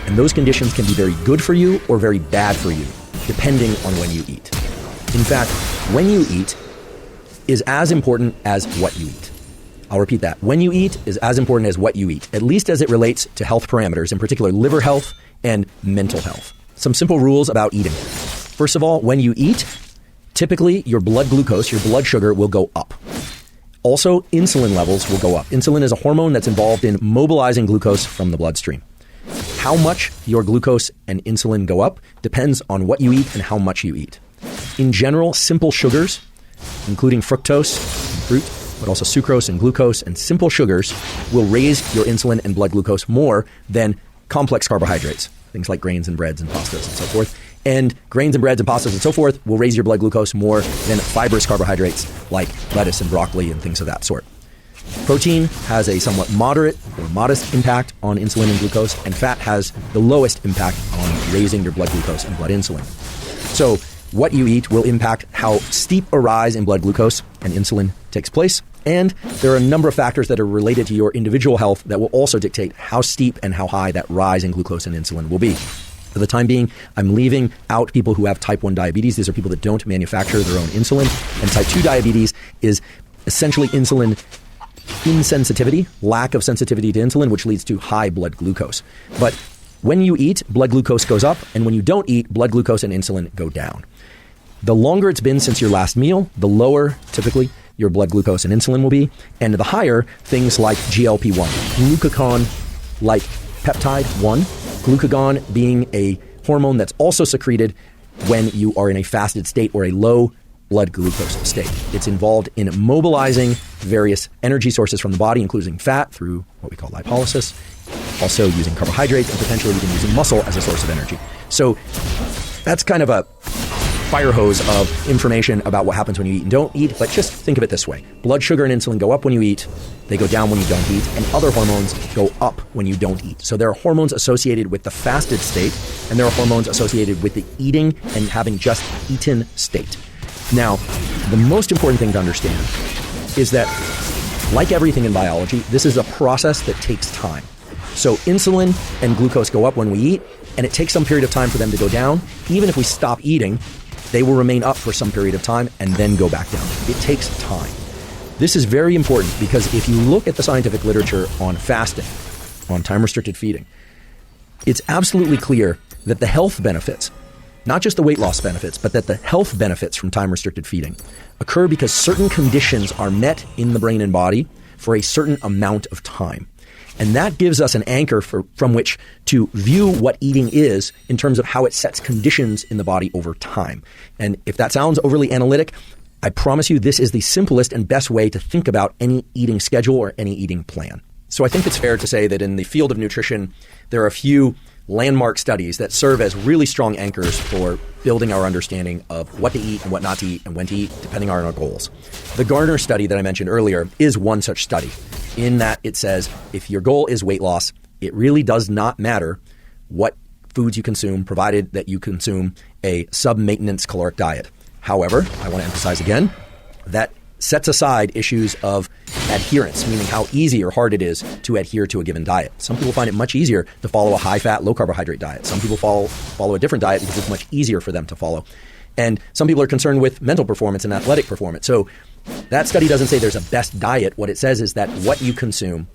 And those conditions can be very good for you or very bad for you, depending on when you eat. In fact, when you eat is as important as what you eat. I'll repeat that. When you eat is as important as what you eat, at least as it relates to health parameters, in particular liver health and mental health. Some simple rules about eating. First of all, when you eat, typically your blood glucose, your blood sugar, will go up. Also, insulin levels will go up. Insulin is a hormone that's involved in mobilizing glucose from the bloodstream. How much your glucose and insulin go up depends on what you eat and how much you eat. In general, simple sugars, including fructose and fruit, but also sucrose and glucose and simple sugars, will raise your insulin and blood glucose more than complex carbohydrates, things like grains and breads and pastas and so forth. And grains and breads and pastas and so forth will raise your blood glucose more than fibrous carbohydrates like lettuce and broccoli and things of that sort. Protein has a somewhat moderate or modest impact on insulin and glucose, and fat has the lowest impact on raising your blood glucose and blood insulin. So what you eat will impact how steep a rise in blood glucose and insulin takes place. And there are a number of factors that are related to your individual health that will also dictate how steep and how high that rise in glucose and insulin will be. For the time being, I'm leaving out people who have type 1 diabetes. These are people that don't manufacture their own insulin. And type 2 diabetes is essentially insulin insensitivity, lack of sensitivity to insulin, which leads to high blood glucose. But when you eat, blood glucose goes up, and when you don't eat, blood glucose and insulin go down. The longer it's been since your last meal, the lower, typically, your blood glucose and insulin will be, and the higher things like GLP-1, glucagon-like peptide 1, glucagon being a hormone that's also secreted when you are in a fasted state or a low blood glucose state. It's involved in mobilizing various energy sources from the body, including fat through what we call lipolysis, also using carbohydrates, and potentially even using muscle as a source of energy. So that's kind of a fire hose of information about what happens when you eat and don't eat, but just think of it this way. Blood sugar and insulin go up when you eat, they go down when you don't eat, and other hormones go up when you don't eat. So there are hormones associated with the fasted state, and there are hormones associated with the eating and having just eaten state. Now, the most important thing to understand is that, like everything in biology, this is a process that takes time. So insulin and glucose go up when we eat, and it takes some period of time for them to go down. Even if we stop eating, they will remain up for some period of time and then go back down. It takes time. This is very important because if you look at the scientific literature on fasting, on time-restricted feeding, it's absolutely clear that the health benefits not just the weight loss benefits, but that the health benefits from time-restricted feeding occur because certain conditions are met in the brain and body for a certain amount of time. And that gives us an anchor from which to view what eating is in terms of how it sets conditions in the body over time. And if that sounds overly analytic, I promise you this is the simplest and best way to think about any eating schedule or any eating plan. So I think it's fair to say that in the field of nutrition, there are a few landmark studies that serve as really strong anchors for building our understanding of what to eat and what not to eat and when to eat, depending on our goals. The Garner study that I mentioned earlier is one such study, in that it says if your goal is weight loss, it really does not matter what foods you consume, provided that you consume a sub-maintenance caloric diet. However, I want to emphasize again, that sets aside issues of adherence, meaning how easy or hard it is to adhere to a given diet. Some people find it much easier to follow a high-fat, low-carbohydrate diet. Some people follow a different diet because it's much easier for them to follow. And some people are concerned with mental performance and athletic performance. So that study doesn't say there's a best diet. What it says is that what you consume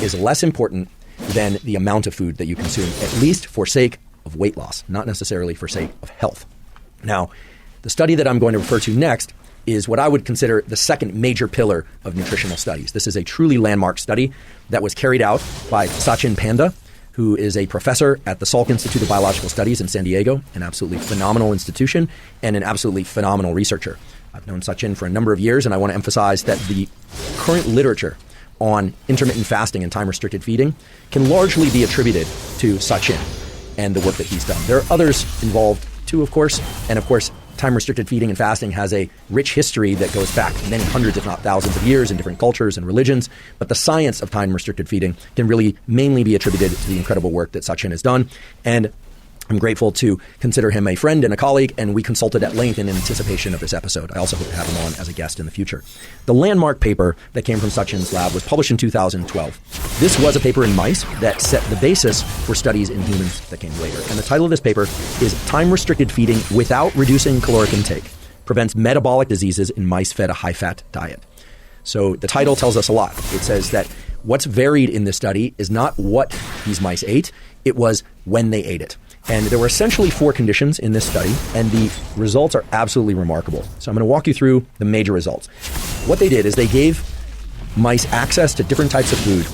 is less important than the amount of food that you consume, at least for sake of weight loss, not necessarily for sake of health. Now, the study that I'm going to refer to next is what I would consider the second major pillar of nutritional studies. This is a truly landmark study that was carried out by Sachin Panda, who is a professor at the Salk Institute of Biological Studies in San Diego, an absolutely phenomenal institution and an absolutely phenomenal researcher. I've known Sachin for a number of years, and I want to emphasize that the current literature on intermittent fasting and time-restricted feeding can largely be attributed to Sachin and the work that he's done. There are others involved too, of course, and of course, time-restricted feeding and fasting has a rich history that goes back many hundreds, if not thousands of years in different cultures and religions. But the science of time-restricted feeding can really mainly be attributed to the incredible work that Sachin has done. And I'm grateful to consider him a friend and a colleague, and we consulted at length in anticipation of this episode. I also hope to have him on as a guest in the future. The landmark paper that came from Sachin's lab was published in 2012. This was a paper in mice that set the basis for studies in humans that came later. And the title of this paper is Time-Restricted Feeding Without Reducing Caloric Intake Prevents Metabolic Diseases in Mice Fed a High-Fat Diet. So the title tells us a lot. It says that what's varied in this study is not what these mice ate, it was when they ate it. And there were essentially 4 conditions in this study, and the results are absolutely remarkable. So I'm going to walk you through the major results. What they did is they gave mice access to different types of food.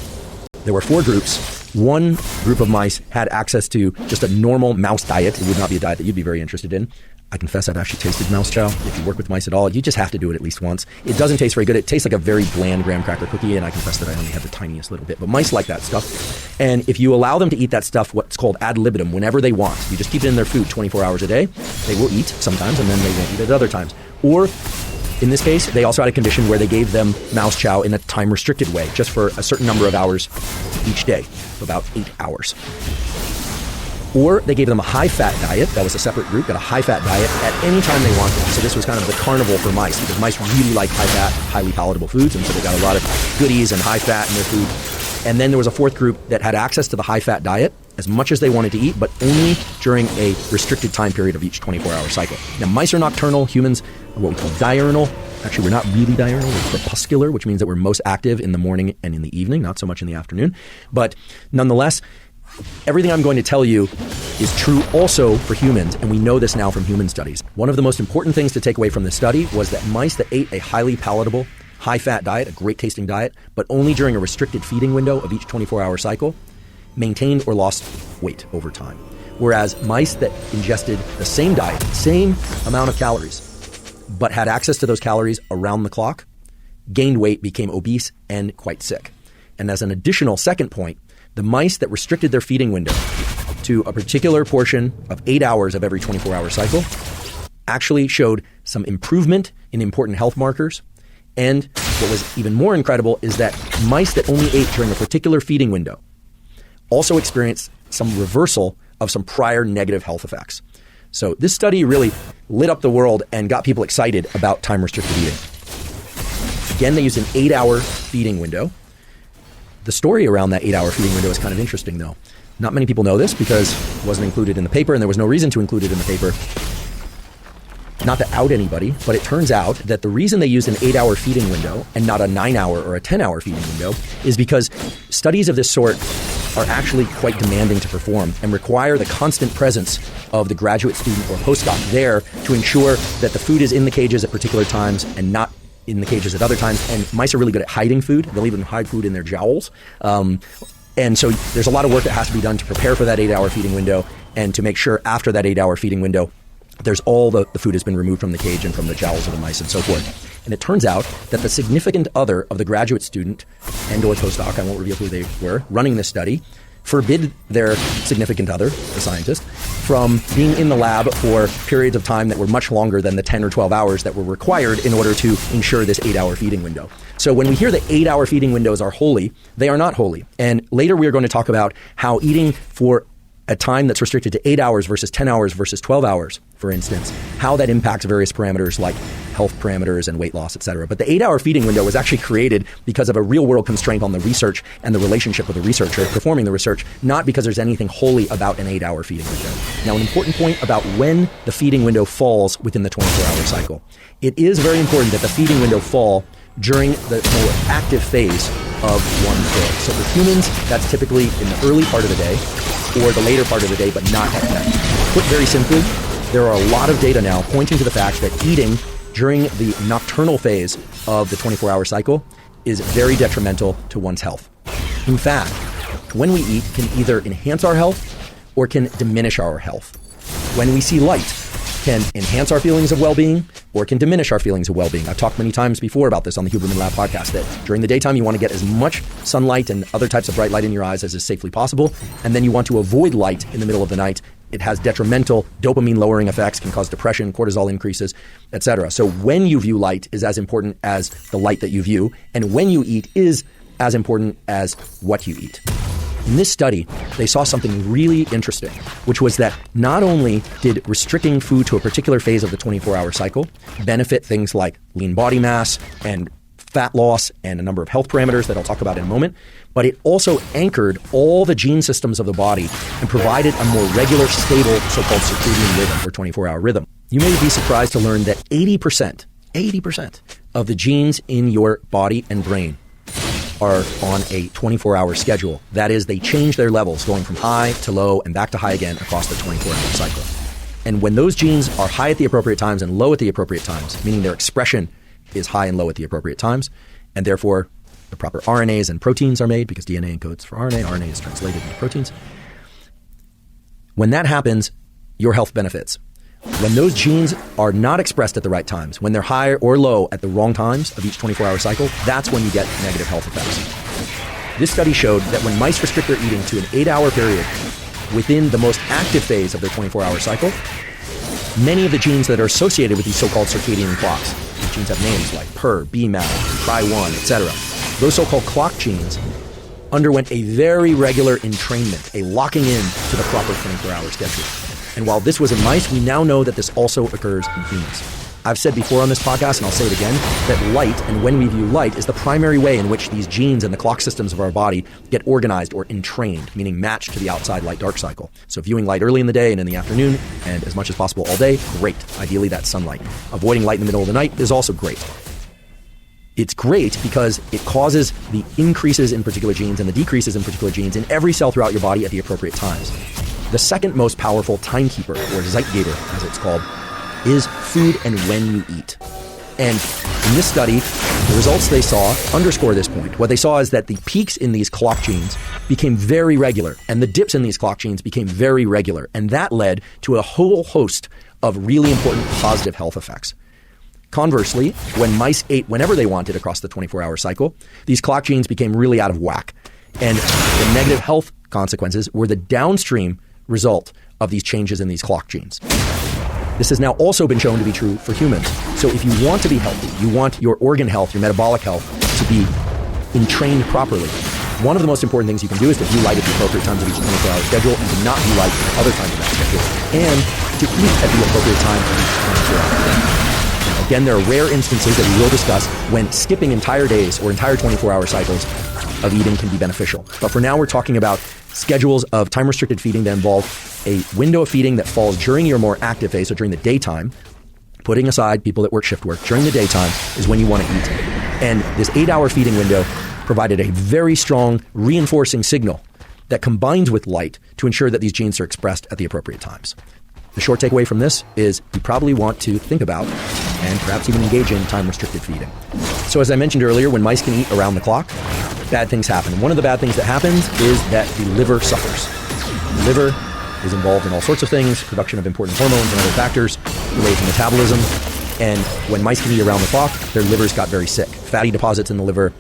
There were 4 groups. One group of mice had access to just a normal mouse diet. It would not be a diet that you'd be very interested in. I confess I've actually tasted mouse chow. If you work with mice at all, you just have to do it at least once. It doesn't taste very good. It tastes like a very bland graham cracker cookie, and I confess that I only had the tiniest little bit. But mice like that stuff. And if you allow them to eat that stuff, what's called ad libitum, whenever they want, you just keep it in their food 24 hours a day, they will eat sometimes, and then they won't eat at other times. Or, in this case, they also had a condition where they gave them mouse chow in a time-restricted way, just for a certain number of hours each day, about 8 hours. Or they gave them a high-fat diet. That was a separate group, got a high-fat diet at any time they wanted. So this was kind of the carnival for mice, because mice really like high-fat, highly palatable foods, and so they got a lot of goodies and high-fat in their food. And then there was a 4th group that had access to the high-fat diet as much as they wanted to eat, but only during a restricted time period of each 24-hour cycle. Now, mice are nocturnal. Humans are what we call diurnal. Actually, we're not really diurnal. We're crepuscular, which means that we're most active in the morning and in the evening, not so much in the afternoon. But nonetheless, everything I'm going to tell you is true also for humans, and we know this now from human studies. One of the most important things to take away from this study was that mice that ate a highly palatable, high-fat diet, a great-tasting diet, but only during a restricted feeding window of each 24-hour cycle, maintained or lost weight over time. Whereas mice that ingested the same diet, same amount of calories, but had access to those calories around the clock, gained weight, became obese, and quite sick. And as an additional second point, the mice that restricted their feeding window to a particular portion of 8 hours of every 24-hour cycle actually showed some improvement in important health markers. And what was even more incredible is that mice that only ate during a particular feeding window also experienced some reversal of some prior negative health effects. So this study really lit up the world and got people excited about time-restricted eating. Again, they used an 8-hour feeding window. The story around that 8-hour feeding window is kind of interesting, though. Not many people know this because it wasn't included in the paper, and there was no reason to include it in the paper. Not to out anybody, but it turns out that the reason they used an 8-hour feeding window and not a 9-hour or a 10-hour feeding window is because studies of this sort are actually quite demanding to perform and require the constant presence of the graduate student or postdoc there to ensure that the food is in the cages at particular times and not in the cages at other times. And mice are really good at hiding food. They'll even hide food in their jowls. And so there's a lot of work that has to be done to prepare for that 8-hour feeding window and to make sure after that 8-hour feeding window, there's all the food has been removed from the cage and from the jowls of the mice and so forth. And it turns out that the significant other of the graduate student and or postdoc, I won't reveal who they were, running this study, forbid their significant other, the scientist, from being in the lab for periods of time that were much longer than the 10 or 12 hours that were required in order to ensure this 8-hour feeding window. So when we hear that 8-hour feeding windows are holy, they are not holy. And later we are going to talk about how eating for a time that's restricted to 8 hours versus 10 hours versus 12 hours, for instance, how that impacts various parameters like health parameters and weight loss, etc. But the 8-hour feeding window was actually created because of a real-world constraint on the research and the relationship with the researcher performing the research, not because there's anything holy about an 8-hour feeding window. Now, an important point about when the feeding window falls within the 24-hour cycle. It is very important that the feeding window fall during the more active phase of one day. So for humans, that's typically in the early part of the day or the later part of the day, but not at night. Put very simply, there are a lot of data now pointing to the fact that eating during the nocturnal phase of the 24-hour cycle is very detrimental to one's health. In fact, when we eat can either enhance our health or can diminish our health. When we see light, can enhance our feelings of well-being or can diminish our feelings of well-being. I've talked many times before about this on the Huberman Lab podcast that during the daytime you want to get as much sunlight and other types of bright light in your eyes as is safely possible, and then you want to avoid light in the middle of the night. It has detrimental dopamine lowering effects, can cause depression, cortisol increases, etc. So when you view light is as important as the light that you view, and when you eat is as important as what you eat. In this study, they saw something really interesting, which was that not only did restricting food to a particular phase of the 24-hour cycle benefit things like lean body mass and fat loss and a number of health parameters that I'll talk about in a moment, but it also anchored all the gene systems of the body and provided a more regular, stable, so-called circadian rhythm or 24-hour rhythm. You may be surprised to learn that 80% of the genes in your body and brain are on a 24-hour schedule. That is, they change their levels going from high to low and back to high again across the 24-hour cycle. And when those genes are high at the appropriate times and low at the appropriate times, meaning their expression is high and low at the appropriate times, and therefore the proper RNAs and proteins are made because DNA encodes for RNA, RNA is translated into proteins. When that happens, your health benefits. When those genes are not expressed at the right times, when they're high or low at the wrong times of each 24-hour cycle, that's when you get negative health effects. This study showed that when mice restrict their eating to an 8-hour period within the most active phase of their 24-hour cycle, many of the genes that are associated with these so-called circadian clocks, these genes have names like PER, BMAL, TRY1, etc. Those so-called clock genes underwent a very regular entrainment, a locking in to the proper 24-hour schedule. And while this was in mice, we now know that this also occurs in humans. I've said before on this podcast, and I'll say it again, that light, and when we view light, is the primary way in which these genes and the clock systems of our body get organized or entrained, meaning matched to the outside light-dark cycle. So viewing light early in the day and in the afternoon, and as much as possible all day, great. Ideally, that's sunlight. Avoiding light in the middle of the night is also great. It's great because it causes the increases in particular genes and the decreases in particular genes in every cell throughout your body at the appropriate times. The second most powerful timekeeper, or Zeitgeber as it's called, is food and when you eat. And in this study, the results they saw underscore this point. What they saw is that the peaks in these clock genes became very regular, and the dips in these clock genes became very regular. And that led to a whole host of really important positive health effects. Conversely, when mice ate whenever they wanted across the 24-hour cycle, these clock genes became really out of whack. And the negative health consequences were the downstream result of these changes in these clock genes. This has now also been shown to be true for humans. So if you want to be healthy, you want your organ health, your metabolic health to be entrained properly, one of the most important things you can do is to view light at the appropriate times of each 24-hour schedule and to not view light at other times of that schedule, and to eat at the appropriate time of each 24-hour schedule. Again, there are rare instances that we will discuss when skipping entire days or entire 24-hour cycles of eating can be beneficial. But for now, we're talking about schedules of time-restricted feeding that involve a window of feeding that falls during your more active phase, so during the daytime. Putting aside people that work shift work, during the daytime is when you want to eat. And this 8-hour feeding window provided a very strong reinforcing signal that combines with light to ensure that these genes are expressed at the appropriate times. The short takeaway from this is you probably want to think about and perhaps even engage in time-restricted feeding. So as I mentioned earlier, when mice can eat around the clock, bad things happen. One of the bad things that happens is that the liver suffers. The liver is involved in all sorts of things, production of important hormones and other factors related to metabolism. And when mice can eat around the clock, their livers got very sick. Fatty deposits in the liver,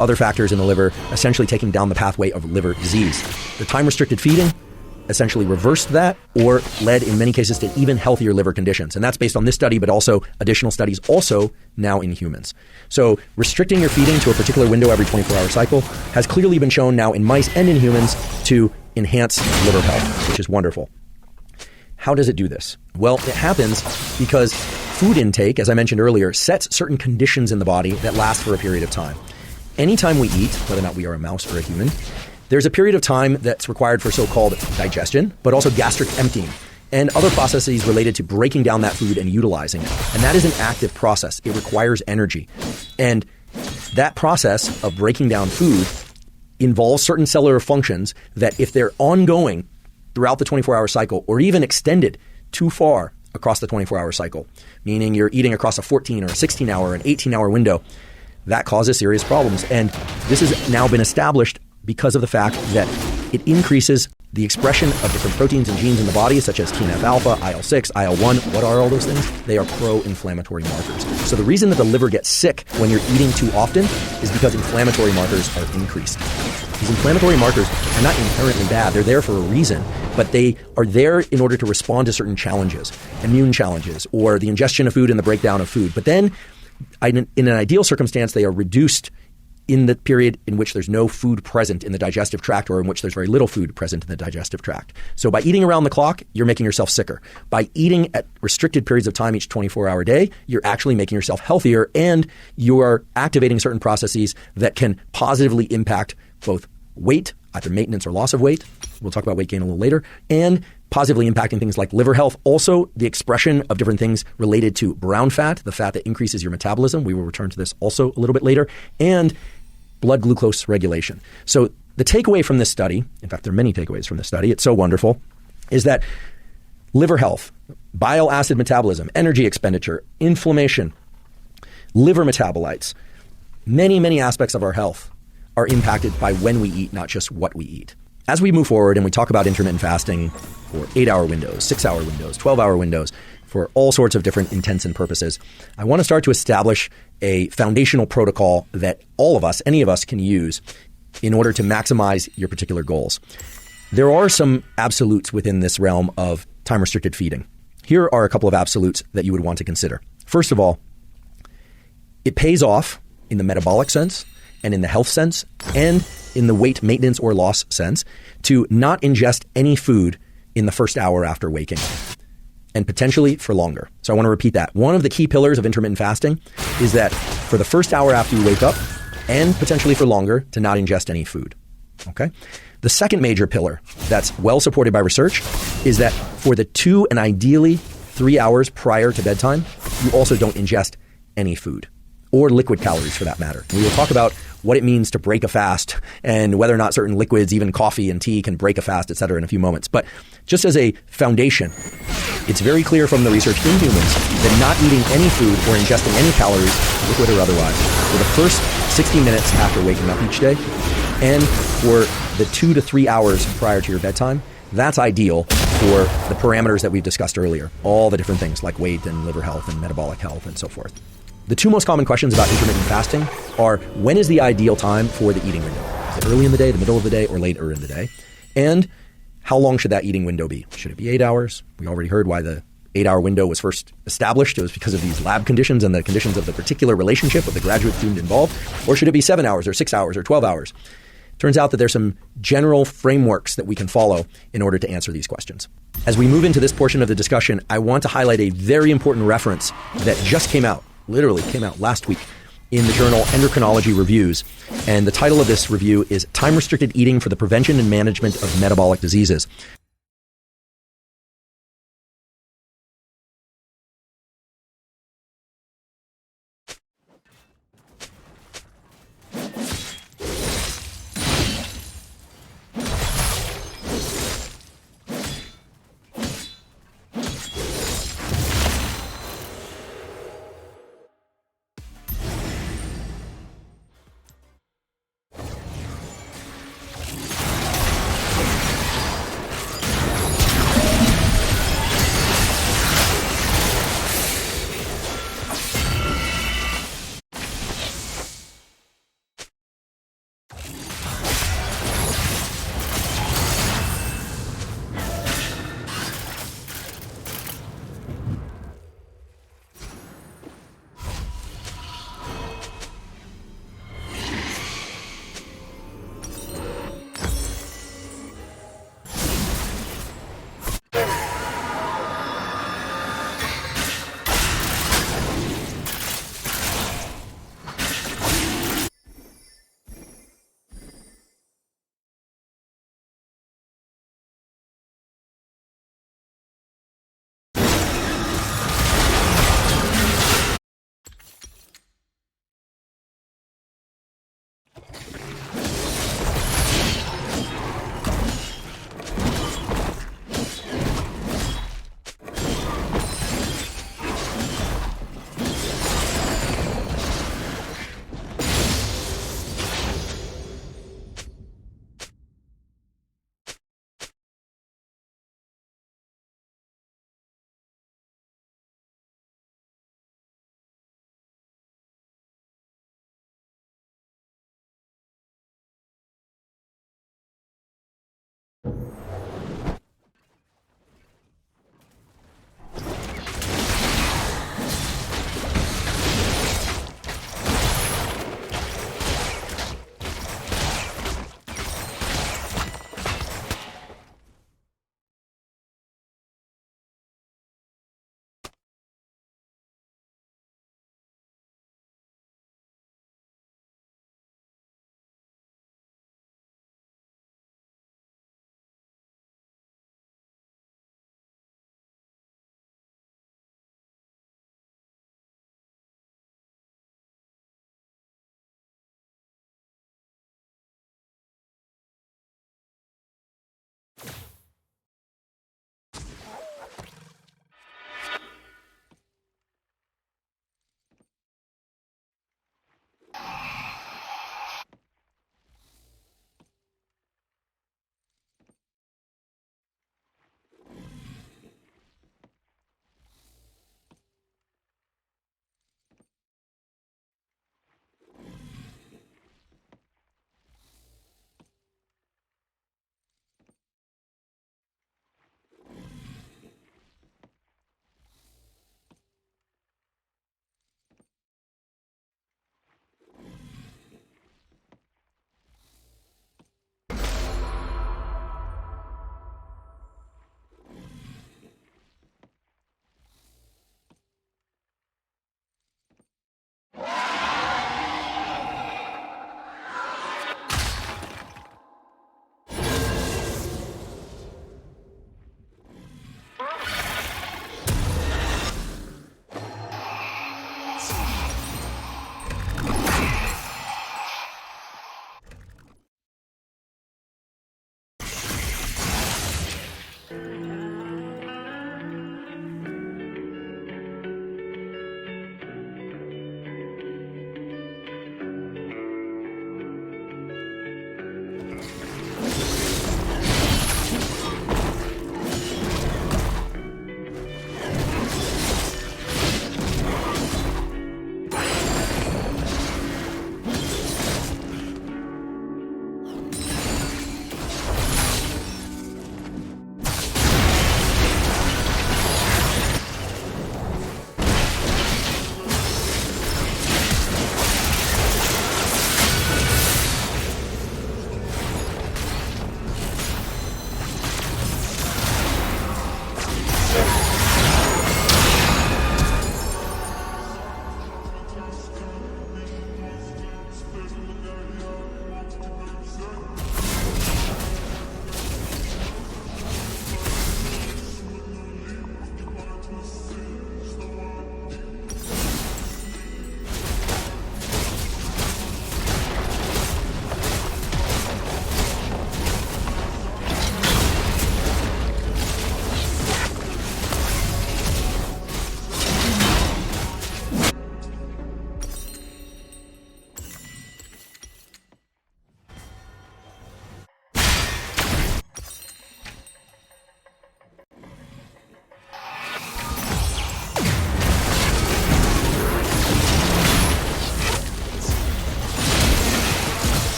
other factors in the liver, essentially taking down the pathway of liver disease. The time-restricted feeding essentially reversed that or led in many cases to even healthier liver conditions. And that's based on this study, but also additional studies also now in humans. So restricting your feeding to a particular window every 24-hour cycle has clearly been shown now in mice and in humans to enhance liver health, which is wonderful. How does it do this? Well, it happens because food intake, as I mentioned earlier, sets certain conditions in the body that last for a period of time. Anytime we eat, whether or not we are a mouse or a human, there's a period of time that's required for so-called digestion, but also gastric emptying and other processes related to breaking down that food and utilizing it. And that is an active process. It requires energy. And that process of breaking down food involves certain cellular functions that if they're ongoing throughout the 24-hour cycle or even extended too far across the 24-hour cycle, meaning you're eating across a 14 or a 16-hour, an 18-hour window, that causes serious problems. And this has now been established because of the fact that it increases the expression of different proteins and genes in the body, such as TNF-alpha, IL-6, IL-1. What are all those things? They are pro-inflammatory markers. So the reason that the liver gets sick when you're eating too often is because inflammatory markers are increased. These inflammatory markers are not inherently bad. They're there for a reason, but they are there in order to respond to certain challenges, immune challenges, or the ingestion of food and the breakdown of food. But then, in an ideal circumstance, they are reduced in the period in which there's no food present in the digestive tract or in which there's very little food present in the digestive tract. So by eating around the clock, you're making yourself sicker. By eating at restricted periods of time each 24-hour day, you're actually making yourself healthier and you are activating certain processes that can positively impact both weight, either maintenance or loss of weight. We'll talk about weight gain a little later, and positively impacting things like liver health. Also, the expression of different things related to brown fat, the fat that increases your metabolism. We will return to this also a little bit later. And blood glucose regulation. So the takeaway from this study, in fact, there are many takeaways from this study, it's so wonderful, is that liver health, bile acid metabolism, energy expenditure, inflammation, liver metabolites, many, many aspects of our health are impacted by when we eat, not just what we eat. As we move forward and we talk about intermittent fasting for 8-hour windows, 6-hour windows, 12-hour windows, for all sorts of different intents and purposes, I want to start to establish a foundational protocol that all of us, any of us, can use in order to maximize your particular goals. There are some absolutes within this realm of time-restricted feeding. Here are a couple of absolutes that you would want to consider. First of all, it pays off in the metabolic sense and in the health sense and in the weight maintenance or loss sense to not ingest any food in the first hour after waking, and potentially for longer. So I want to repeat that. One of the key pillars of intermittent fasting is that for the first hour after you wake up and potentially for longer to not ingest any food. Okay? The second major pillar that's well supported by research is that for the 2 and ideally 3 hours prior to bedtime, you also don't ingest any food or liquid calories for that matter. We will talk about what it means to break a fast and whether or not certain liquids, even coffee and tea, can break a fast, et cetera, in a few moments. But just as a foundation, it's very clear from the research in humans that not eating any food or ingesting any calories, liquid or otherwise, for the first 60 minutes after waking up each day and for the 2 to 3 hours prior to your bedtime, that's ideal for the parameters that we've discussed earlier, all the different things like weight and liver health and metabolic health and so forth. The two most common questions about intermittent fasting are, when is the ideal time for the eating window? Is it early in the day, the middle of the day, or later in the day? And how long should that eating window be? Should it be 8 hours? We already heard why the 8-hour window was first established. It was because of these lab conditions and the conditions of the particular relationship of the graduate student involved. Or should it be 7 hours or 6 hours or 12 hours? Turns out that there's some general frameworks that we can follow in order to answer these questions. As we move into this portion of the discussion, I want to highlight a very important reference that just came out, literally came out last week in the journal Endocrinology Reviews. And the title of this review is Time-Restricted Eating for the Prevention and Management of Metabolic Diseases.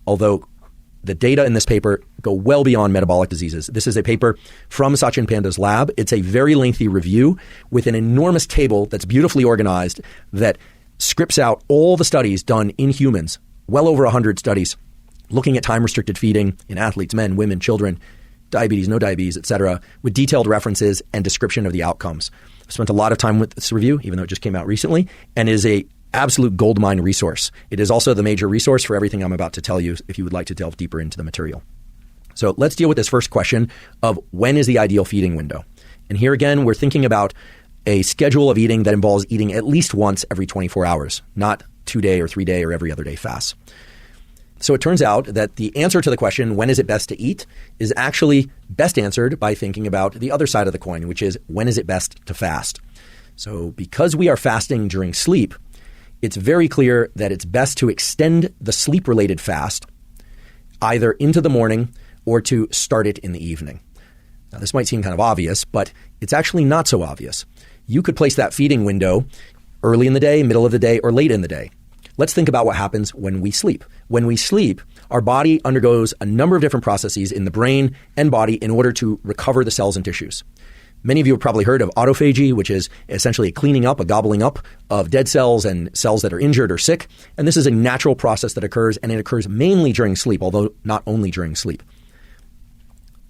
although the data in this paper go well beyond metabolic diseases. This is a paper from Sachin Panda's lab. It's a very lengthy review with an enormous table that's beautifully organized that scripts out all the studies done in humans, well over 100 studies, looking at time-restricted feeding in athletes, men, women, children, diabetes, no diabetes, etc., with detailed references and description of the outcomes. I've spent a lot of time with this review, even though it just came out recently, and is a absolute goldmine resource. It is also the major resource for everything I'm about to tell you if you would like to delve deeper into the material. So let's deal with this first question of when is the ideal feeding window? And here again, we're thinking about a schedule of eating that involves eating at least once every 24 hours, not 2-day or 3-day or every other day fasts. So it turns out that the answer to the question, when is it best to eat, is actually best answered by thinking about the other side of the coin, which is when is it best to fast? So because we are fasting during sleep, it's very clear that it's best to extend the sleep-related fast either into the morning or to start it in the evening. Now, this might seem kind of obvious, but it's actually not so obvious. You could place that feeding window early in the day, middle of the day, or late in the day. Let's think about what happens when we sleep. When we sleep, our body undergoes a number of different processes in the brain and body in order to recover the cells and tissues. Many of you have probably heard of autophagy, which is essentially a cleaning up, a gobbling up of dead cells and cells that are injured or sick. And this is a natural process that occurs, and it occurs mainly during sleep, although not only during sleep.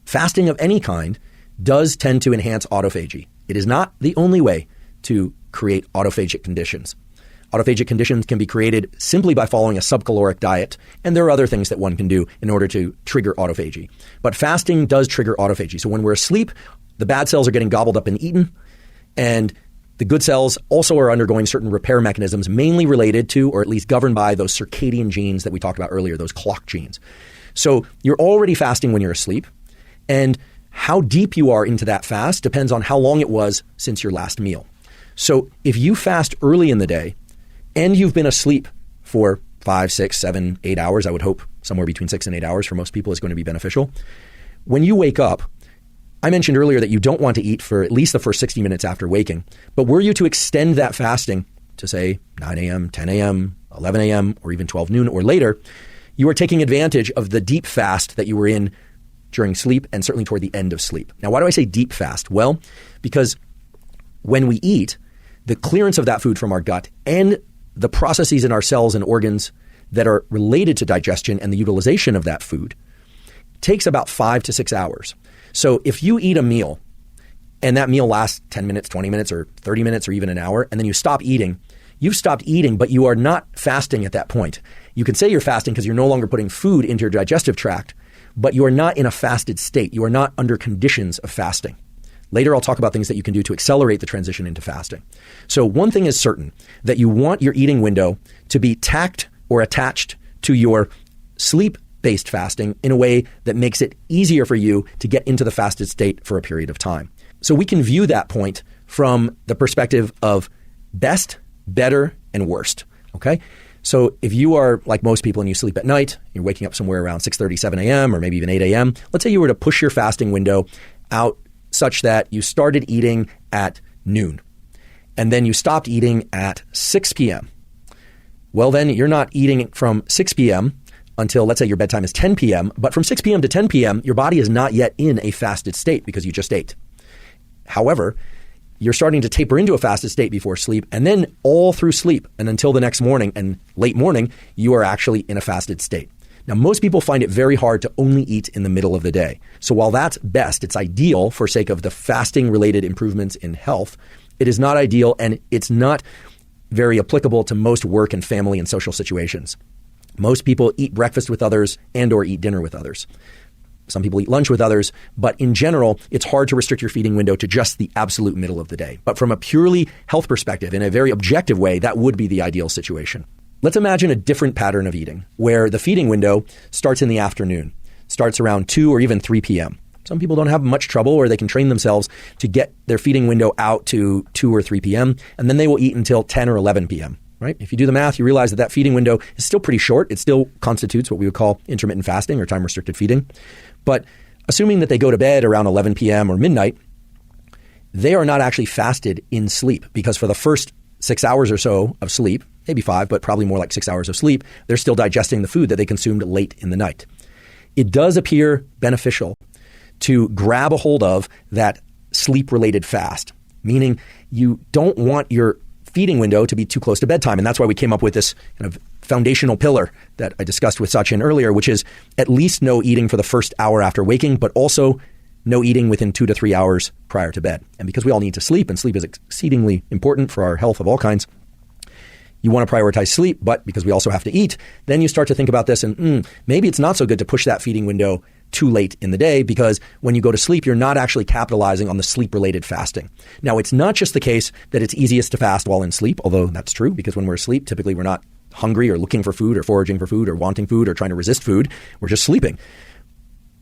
Fasting of any kind does tend to enhance autophagy. It is not the only way to create autophagic conditions. Autophagic conditions can be created simply by following a subcaloric diet, and there are other things that one can do in order to trigger autophagy. But fasting does trigger autophagy. So when we're asleep, the bad cells are getting gobbled up and eaten, and the good cells also are undergoing certain repair mechanisms mainly related to, or at least governed by, those circadian genes that we talked about earlier, those clock genes. So you're already fasting when you're asleep, and how deep you are into that fast depends on how long it was since your last meal. So if you fast early in the day, and you've been asleep for 5, 6, 7, 8 hours, I would hope somewhere between 6 and 8 hours for most people is going to be beneficial. When you wake up, I mentioned earlier that you don't want to eat for at least the first 60 minutes after waking. But were you to extend that fasting to say 9 a.m., 10 a.m., 11 a.m., or even 12 noon or later, you are taking advantage of the deep fast that you were in during sleep and certainly toward the end of sleep. Now, why do I say deep fast? Well, because when we eat, the clearance of that food from our gut and the processes in our cells and organs that are related to digestion and the utilization of that food takes about 5 to 6 hours. So if you eat a meal and that meal lasts 10 minutes, 20 minutes, or 30 minutes, or even an hour, and then you stop eating, you've stopped eating, but you are not fasting at that point. You can say you're fasting because you're no longer putting food into your digestive tract, but you are not in a fasted state. You are not under conditions of fasting. Later, I'll talk about things that you can do to accelerate the transition into fasting. So one thing is certain, that you want your eating window to be tacked or attached to your sleep-based fasting in a way that makes it easier for you to get into the fasted state for a period of time. So we can view that point from the perspective of best, better, and worst, okay? So if you are like most people and you sleep at night, you're waking up somewhere around 6:30, 7 a.m., or maybe even 8 a.m., let's say you were to push your fasting window out such that you started eating at noon, and then you stopped eating at 6 p.m. Well, then you're not eating from 6 p.m. until, let's say, your bedtime is 10 p.m., but from 6 p.m. to 10 p.m., your body is not yet in a fasted state because you just ate. However, you're starting to taper into a fasted state before sleep, and then all through sleep and until the next morning and late morning, you are actually in a fasted state. Now, most people find it very hard to only eat in the middle of the day. So while that's best, it's ideal for sake of the fasting-related improvements in health, it is not ideal, and it's not very applicable to most work and family and social situations. Most people eat breakfast with others and or eat dinner with others. Some people eat lunch with others, but in general, it's hard to restrict your feeding window to just the absolute middle of the day. But from a purely health perspective, in a very objective way, that would be the ideal situation. Let's imagine a different pattern of eating where the feeding window starts in the afternoon, starts around 2 or even 3 p.m. Some people don't have much trouble, or they can train themselves to get their feeding window out to 2 or 3 p.m., and then they will eat until 10 or 11 p.m., right? If you do the math, you realize that feeding window is still pretty short. It still constitutes what we would call intermittent fasting or time-restricted feeding. But assuming that they go to bed around 11 p.m. or midnight, they are not actually fasted in sleep, because for the first 6 hours or so of sleep, maybe 5, but probably more like 6 hours of sleep, they're still digesting the food that they consumed late in the night. It does appear beneficial to grab a hold of that sleep-related fast, meaning you don't want your feeding window to be too close to bedtime. And that's why we came up with this kind of foundational pillar that I discussed with Sachin earlier, which is at least no eating for the first hour after waking, but also no eating within 2 to 3 hours prior to bed. And because we all need to sleep, and sleep is exceedingly important for our health of all kinds, you want to prioritize sleep, but because we also have to eat, then you start to think about this and maybe it's not so good to push that feeding window too late in the day, because when you go to sleep, you're not actually capitalizing on the sleep-related fasting. Now, it's not just the case that it's easiest to fast while in sleep, although that's true, because when we're asleep, typically we're not hungry or looking for food or foraging for food or wanting food or trying to resist food. We're just sleeping.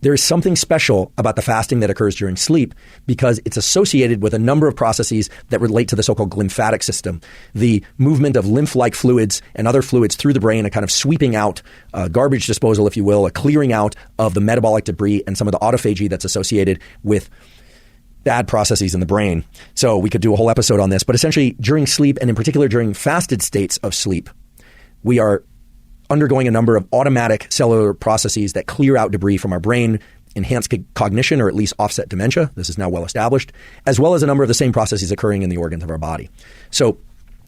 There is something special about the fasting that occurs during sleep because it's associated with a number of processes that relate to the so-called lymphatic system, the movement of lymph-like fluids and other fluids through the brain, a kind of sweeping out, garbage disposal, if you will, a clearing out of the metabolic debris and some of the autophagy that's associated with bad processes in the brain. So we could do a whole episode on this, but essentially during sleep, and in particular during fasted states of sleep, we are undergoing a number of automatic cellular processes that clear out debris from our brain, enhance cognition, or at least offset dementia. This is now well established, as well as a number of the same processes occurring in the organs of our body. So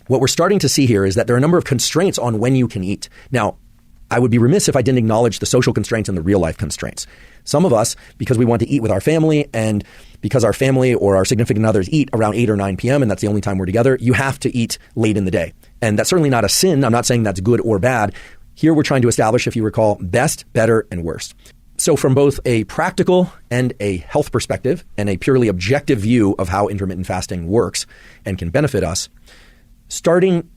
what we're starting to see here is that there are a number of constraints on when you can eat. Now, I would be remiss if I didn't acknowledge the social constraints and the real life constraints. Some of us, because we want to eat with our family, and because our family or our significant others eat around 8 or 9 p.m. and that's the only time we're together, you have to eat late in the day. And that's certainly not a sin. I'm not saying that's good or bad. Here we're trying to establish, if you recall, best, better, and worst. So from both a practical and a health perspective and a purely objective view of how intermittent fasting works and can benefit us, starting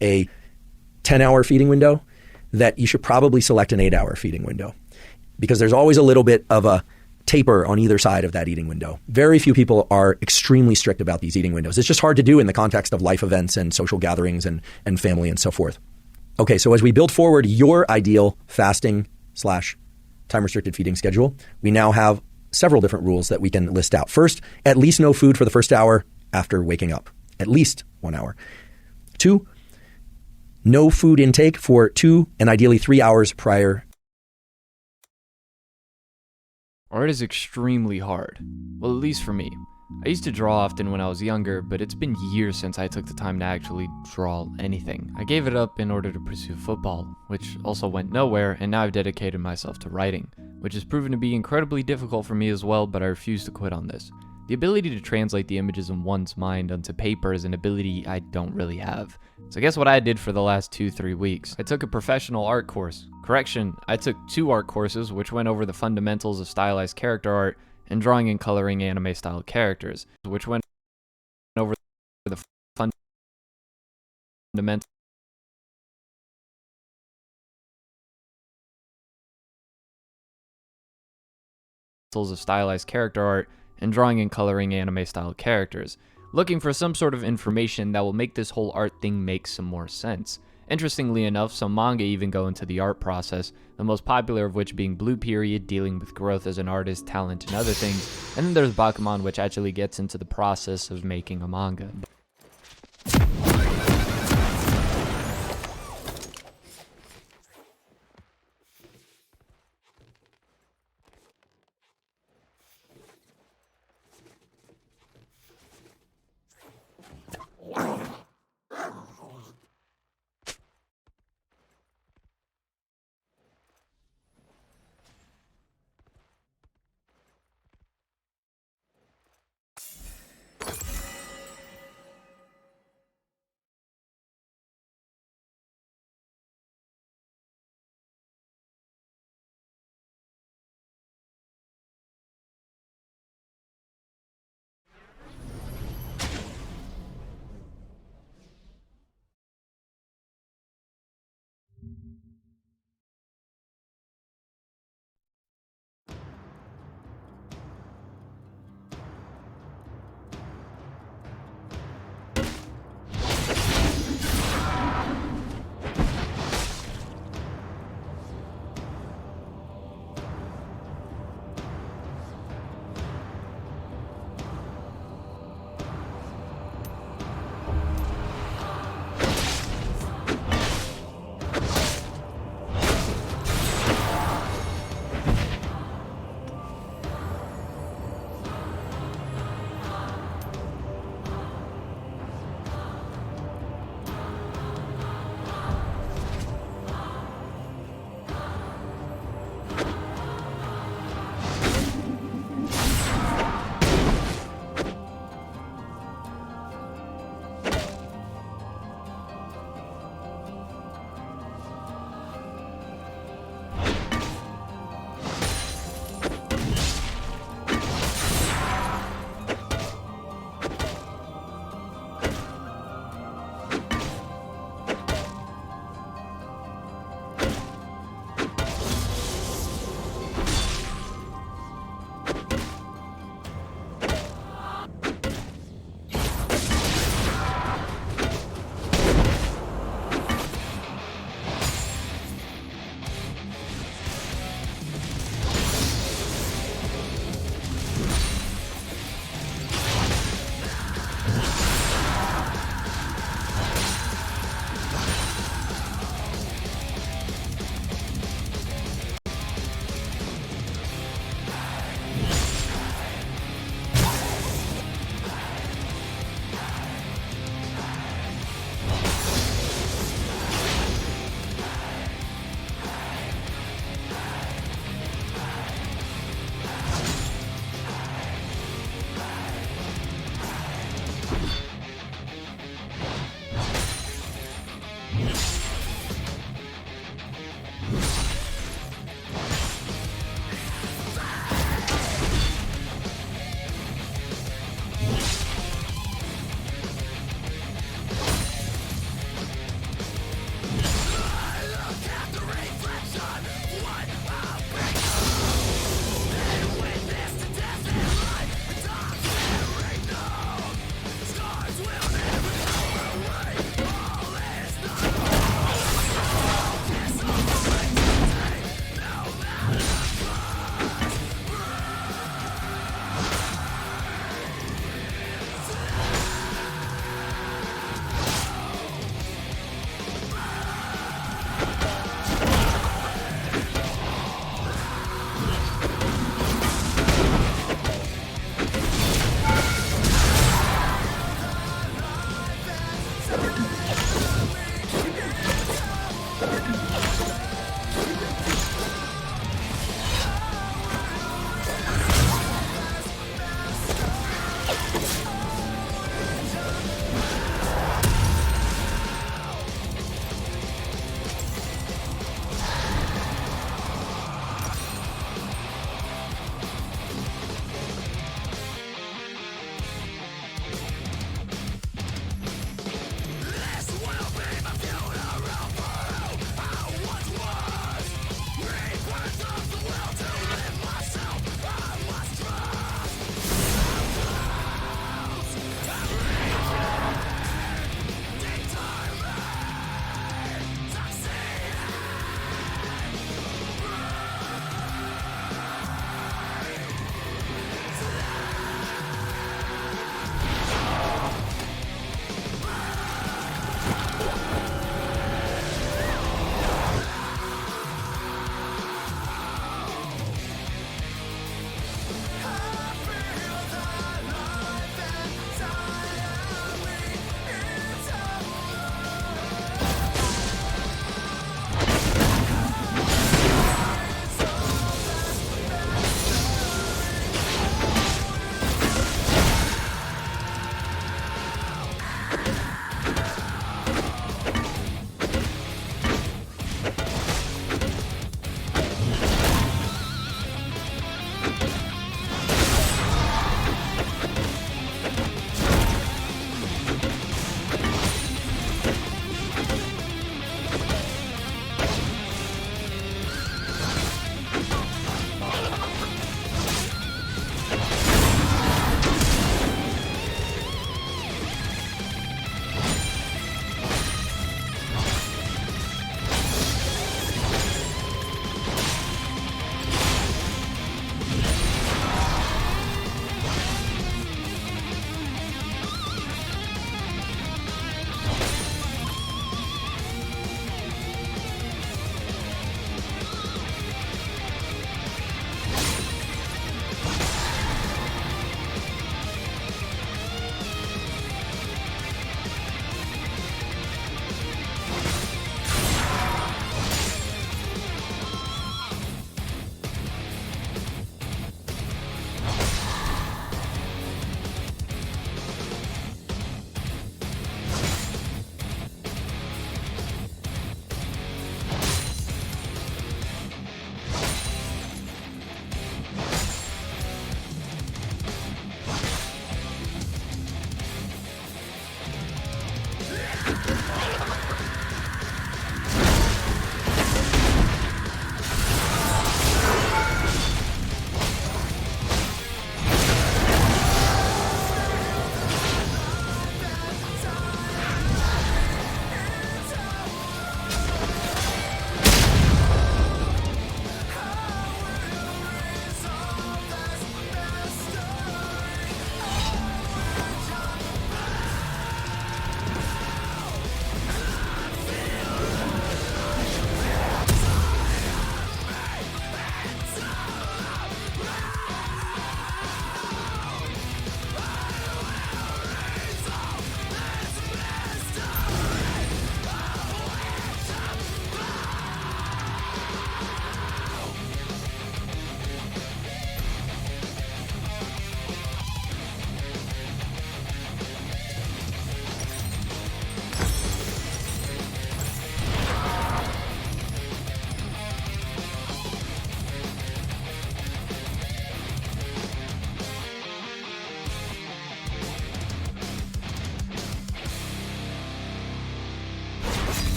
a 10-hour feeding window, that you should probably select an 8-hour feeding window, because there's always a little bit of a taper on either side of that eating window. Very few people are extremely strict about these eating windows. It's just hard to do in the context of life events and social gatherings and family and so forth. Okay, so as we build forward your ideal fasting / time-restricted feeding schedule, we now have several different rules that we can list out. First, at least no food for the first hour after waking up. At least 1 hour. 2, no food intake for 2 and ideally 3 hours prior. Art is extremely hard. Well, at least for me. I used to draw often when I was younger, but it's been years since I took the time to actually draw anything. I gave it up in order to pursue football, which also went nowhere, and now I've dedicated myself to writing, which has proven to be incredibly difficult for me as well, but I refuse to quit on this. The ability to translate the images in one's mind onto paper is an ability I don't really have. So guess what I did for the last 2-3 weeks? I took a professional art course. Correction, I took 2 art courses which went over the fundamentals of stylized character art and drawing and coloring anime-style characters, which went over the fundamentals of stylized character art and drawing and coloring anime-style characters, looking for some sort of information that will make this whole art thing make some more sense. Interestingly enough, some manga even go into the art process, the most popular of which being Blue Period, dealing with growth as an artist, talent, and other things, and then there's Bakuman, which actually gets into the process of making a manga.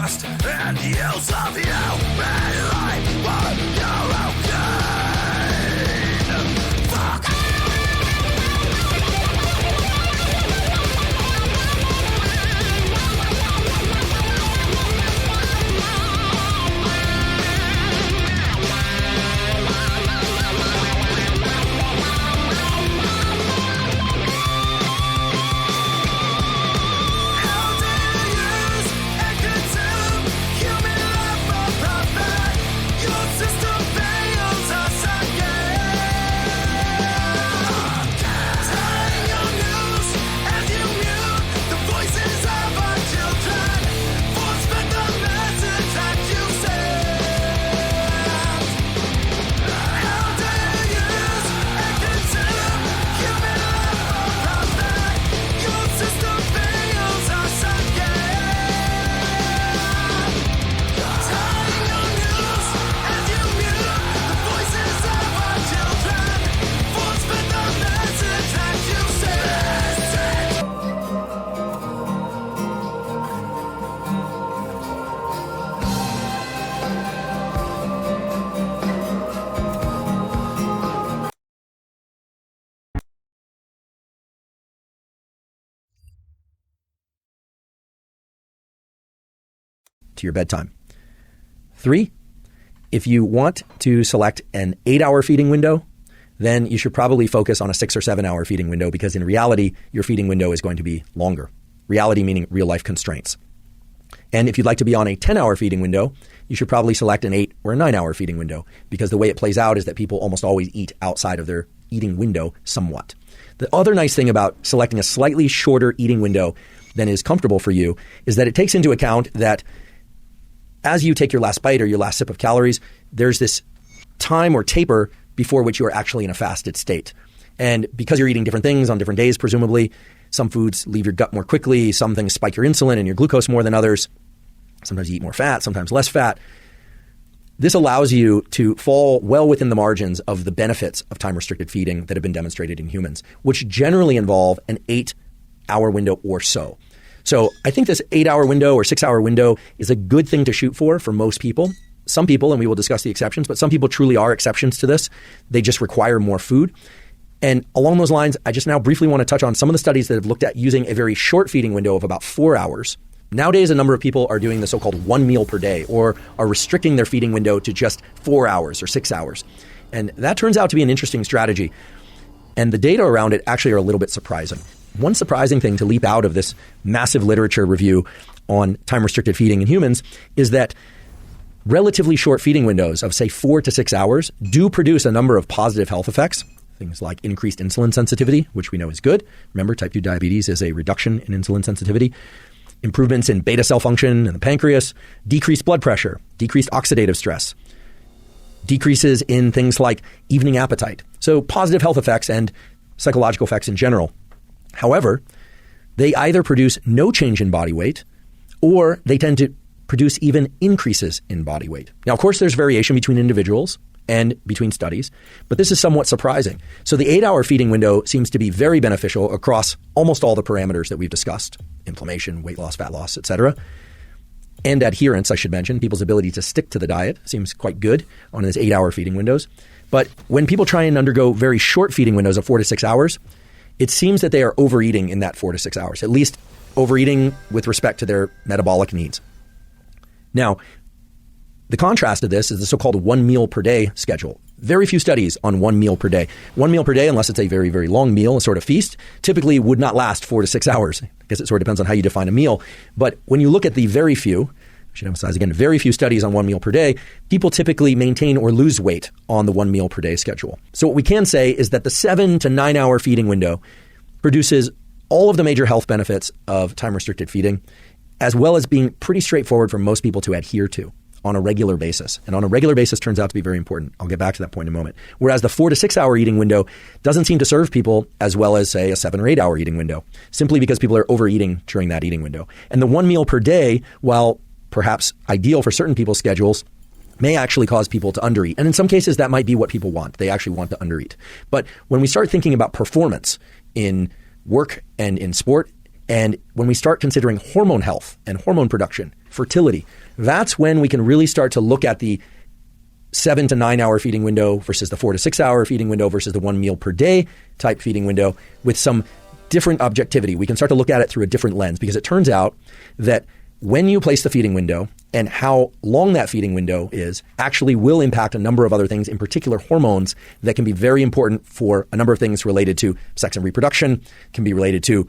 trust and use of you in life for your own gain. Fuck. To your bedtime. 3, if you want to select an 8-hour feeding window, then you should probably focus on a 6 or 7 hour feeding window, because in reality, your feeding window is going to be longer. Reality meaning real life constraints. And if you'd like to be on a 10-hour feeding window, you should probably select an 8 or a 9-hour feeding window, because the way it plays out is that people almost always eat outside of their eating window somewhat. The other nice thing about selecting a slightly shorter eating window than is comfortable for you is that it takes into account that as you take your last bite or your last sip of calories, there's this time or taper before which you are actually in a fasted state. And because you're eating different things on different days, presumably, some foods leave your gut more quickly, some things spike your insulin and your glucose more than others. Sometimes you eat more fat, sometimes less fat. This allows you to fall well within the margins of the benefits of time-restricted feeding that have been demonstrated in humans, which generally involve an 8-hour window or so. So I think this 8-hour window or 6-hour window is a good thing to shoot for most people. Some people, and we will discuss the exceptions, but some people truly are exceptions to this. They just require more food. And along those lines, I just now briefly want to touch on some of the studies that have looked at using a very short feeding window of about 4 hours. Nowadays, a number of people are doing the so-called 1 meal per day, or are restricting their feeding window to just 4 hours or 6 hours. And that turns out to be an interesting strategy. And the data around it actually are a little bit surprising. One surprising thing to leap out of this massive literature review on time-restricted feeding in humans is that relatively short feeding windows of, say, 4 to 6 hours do produce a number of positive health effects, things like increased insulin sensitivity, which we know is good. Remember, type 2 diabetes is a reduction in insulin sensitivity. Improvements in beta cell function in the pancreas, decreased blood pressure, decreased oxidative stress, decreases in things like evening appetite. So positive health effects and psychological effects in general. However, they either produce no change in body weight, or they tend to produce even increases in body weight. Now, of course, there's variation between individuals and between studies, but this is somewhat surprising. So the 8-hour feeding window seems to be very beneficial across almost all the parameters that we've discussed: inflammation, weight loss, fat loss, etc. And adherence, I should mention. People's ability to stick to the diet seems quite good on these 8-hour feeding windows. But when people try and undergo very short feeding windows of 4 to 6 hours, it seems that they are overeating in that 4 to 6 hours, at least overeating with respect to their metabolic needs. Now, the contrast of this is the so-called 1 meal per day schedule. Very few studies on 1 meal per day. 1 meal per day, unless it's a very, very long meal, a sort of feast, typically would not last 4 to 6 hours. I guess it sort of depends on how you define a meal. But when you look at the very few, I should emphasize again, very few studies on 1 meal per day, people typically maintain or lose weight on the 1 meal per day schedule. So what we can say is that the 7 to 9 hour feeding window produces all of the major health benefits of time-restricted feeding, as well as being pretty straightforward for most people to adhere to on a regular basis. And on a regular basis turns out to be very important. I'll get back to that point in a moment. Whereas the 4 to 6 hour eating window doesn't seem to serve people as well as, say, a 7 or 8 hour eating window, simply because people are overeating during that eating window. And the 1 meal per day, while perhaps ideal for certain people's schedules, may actually cause people to undereat. And in some cases, that might be what people want. They actually want to undereat. But when we start thinking about performance in work and in sport, And when we start considering hormone health and hormone production, fertility, that's when we can really start to look at the 7 to 9 hour feeding window versus the 4 to 6 hour feeding window versus the 1 meal per day type feeding window with some different objectivity. We can start to look at it through a different lens, because it turns out that when you place the feeding window and how long that feeding window is actually will impact a number of other things, in particular hormones that can be very important for a number of things related to sex and reproduction, can be related to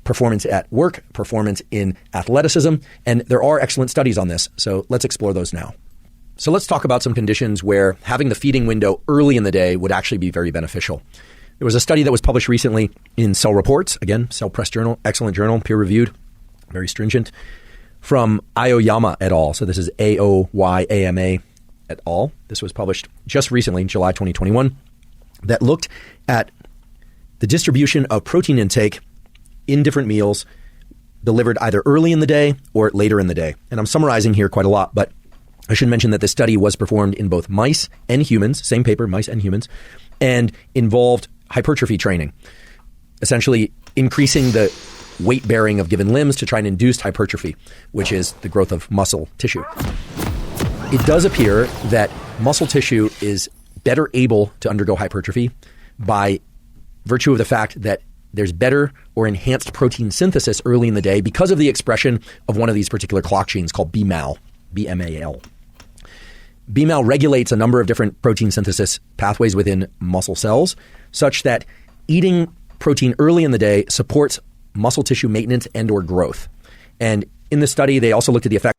performance at work, performance in athleticism, and there are excellent studies on this. So let's explore those now. So let's talk about some conditions where having the feeding window early in the day would actually be very beneficial. There was a study that was published recently in Cell Reports, again, Cell Press Journal, excellent journal, peer-reviewed, very stringent, from Aoyama et al. So this is Aoyama et al. This was published just recently, July 2021, that looked at the distribution of protein intake in different meals delivered either early in the day or later in the day. And I'm summarizing here quite a lot, but I should mention that this study was performed in both mice and humans, same paper, mice and humans, and involved hypertrophy training, essentially increasing the weight bearing of given limbs to try and induce hypertrophy, which is the growth of muscle tissue. It does appear that muscle tissue is better able to undergo hypertrophy by virtue of the fact that there's better or enhanced protein synthesis early in the day because of the expression of one of these particular clock genes called BMAL, B-M-A-L. BMAL regulates a number of different protein synthesis pathways within muscle cells, such that eating protein early in the day supports muscle tissue maintenance and or growth. And in the study, they also looked at the effect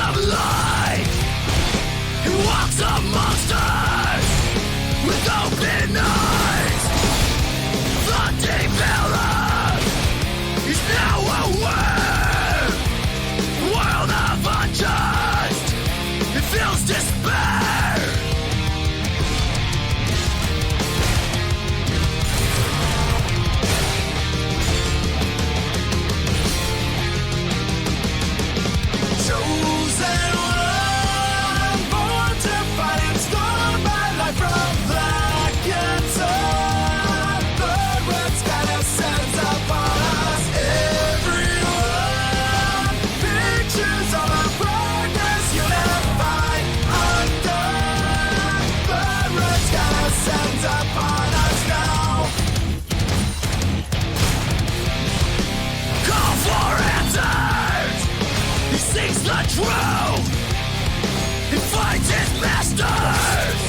of light. He walks amongst us with open eyes. The deep villain, he's now aware. World of unjust, he feels despair. Chosen one, born to fight and scorned by life from black and sun. Blood red sky descends upon us. Everyone, pictures of our progress unified undone. Blood red sky descends upon us now. Call for answers. He seeks the truth. He fights his masters.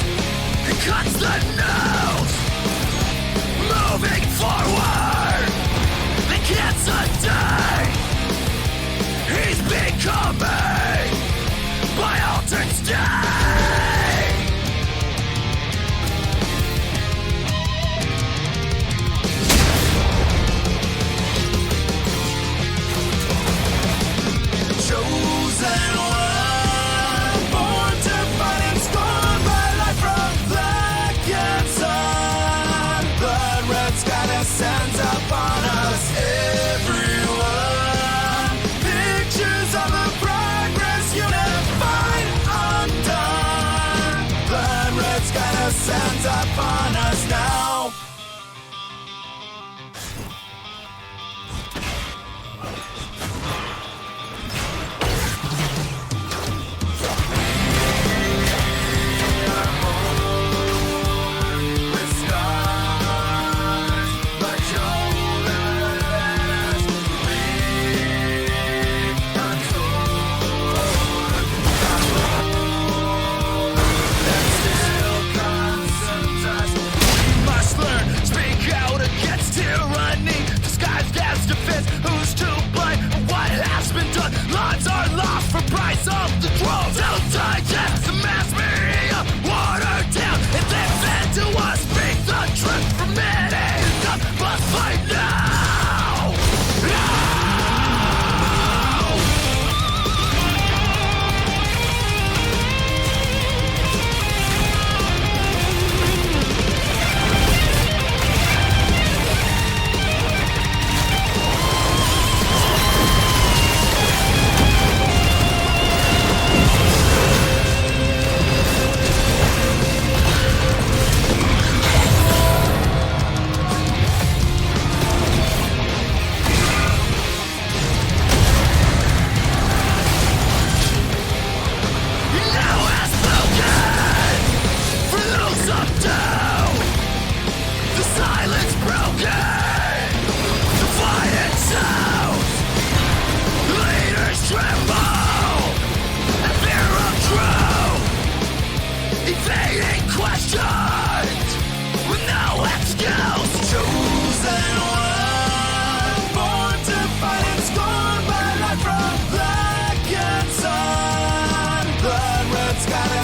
He cuts the news. Moving forward, they can't sustain. He's becoming by altered state. Chosen one, born to fight and scorned by life from black and sun. Blood red sky descends upon us. Everyone, pictures of the progress unified undone. Blood red sky descends upon us now. Lives are lost for price of the drones. They'll digest the mass media, watered down, and they fed to us. Speak the truth from many. Must fight now. Sky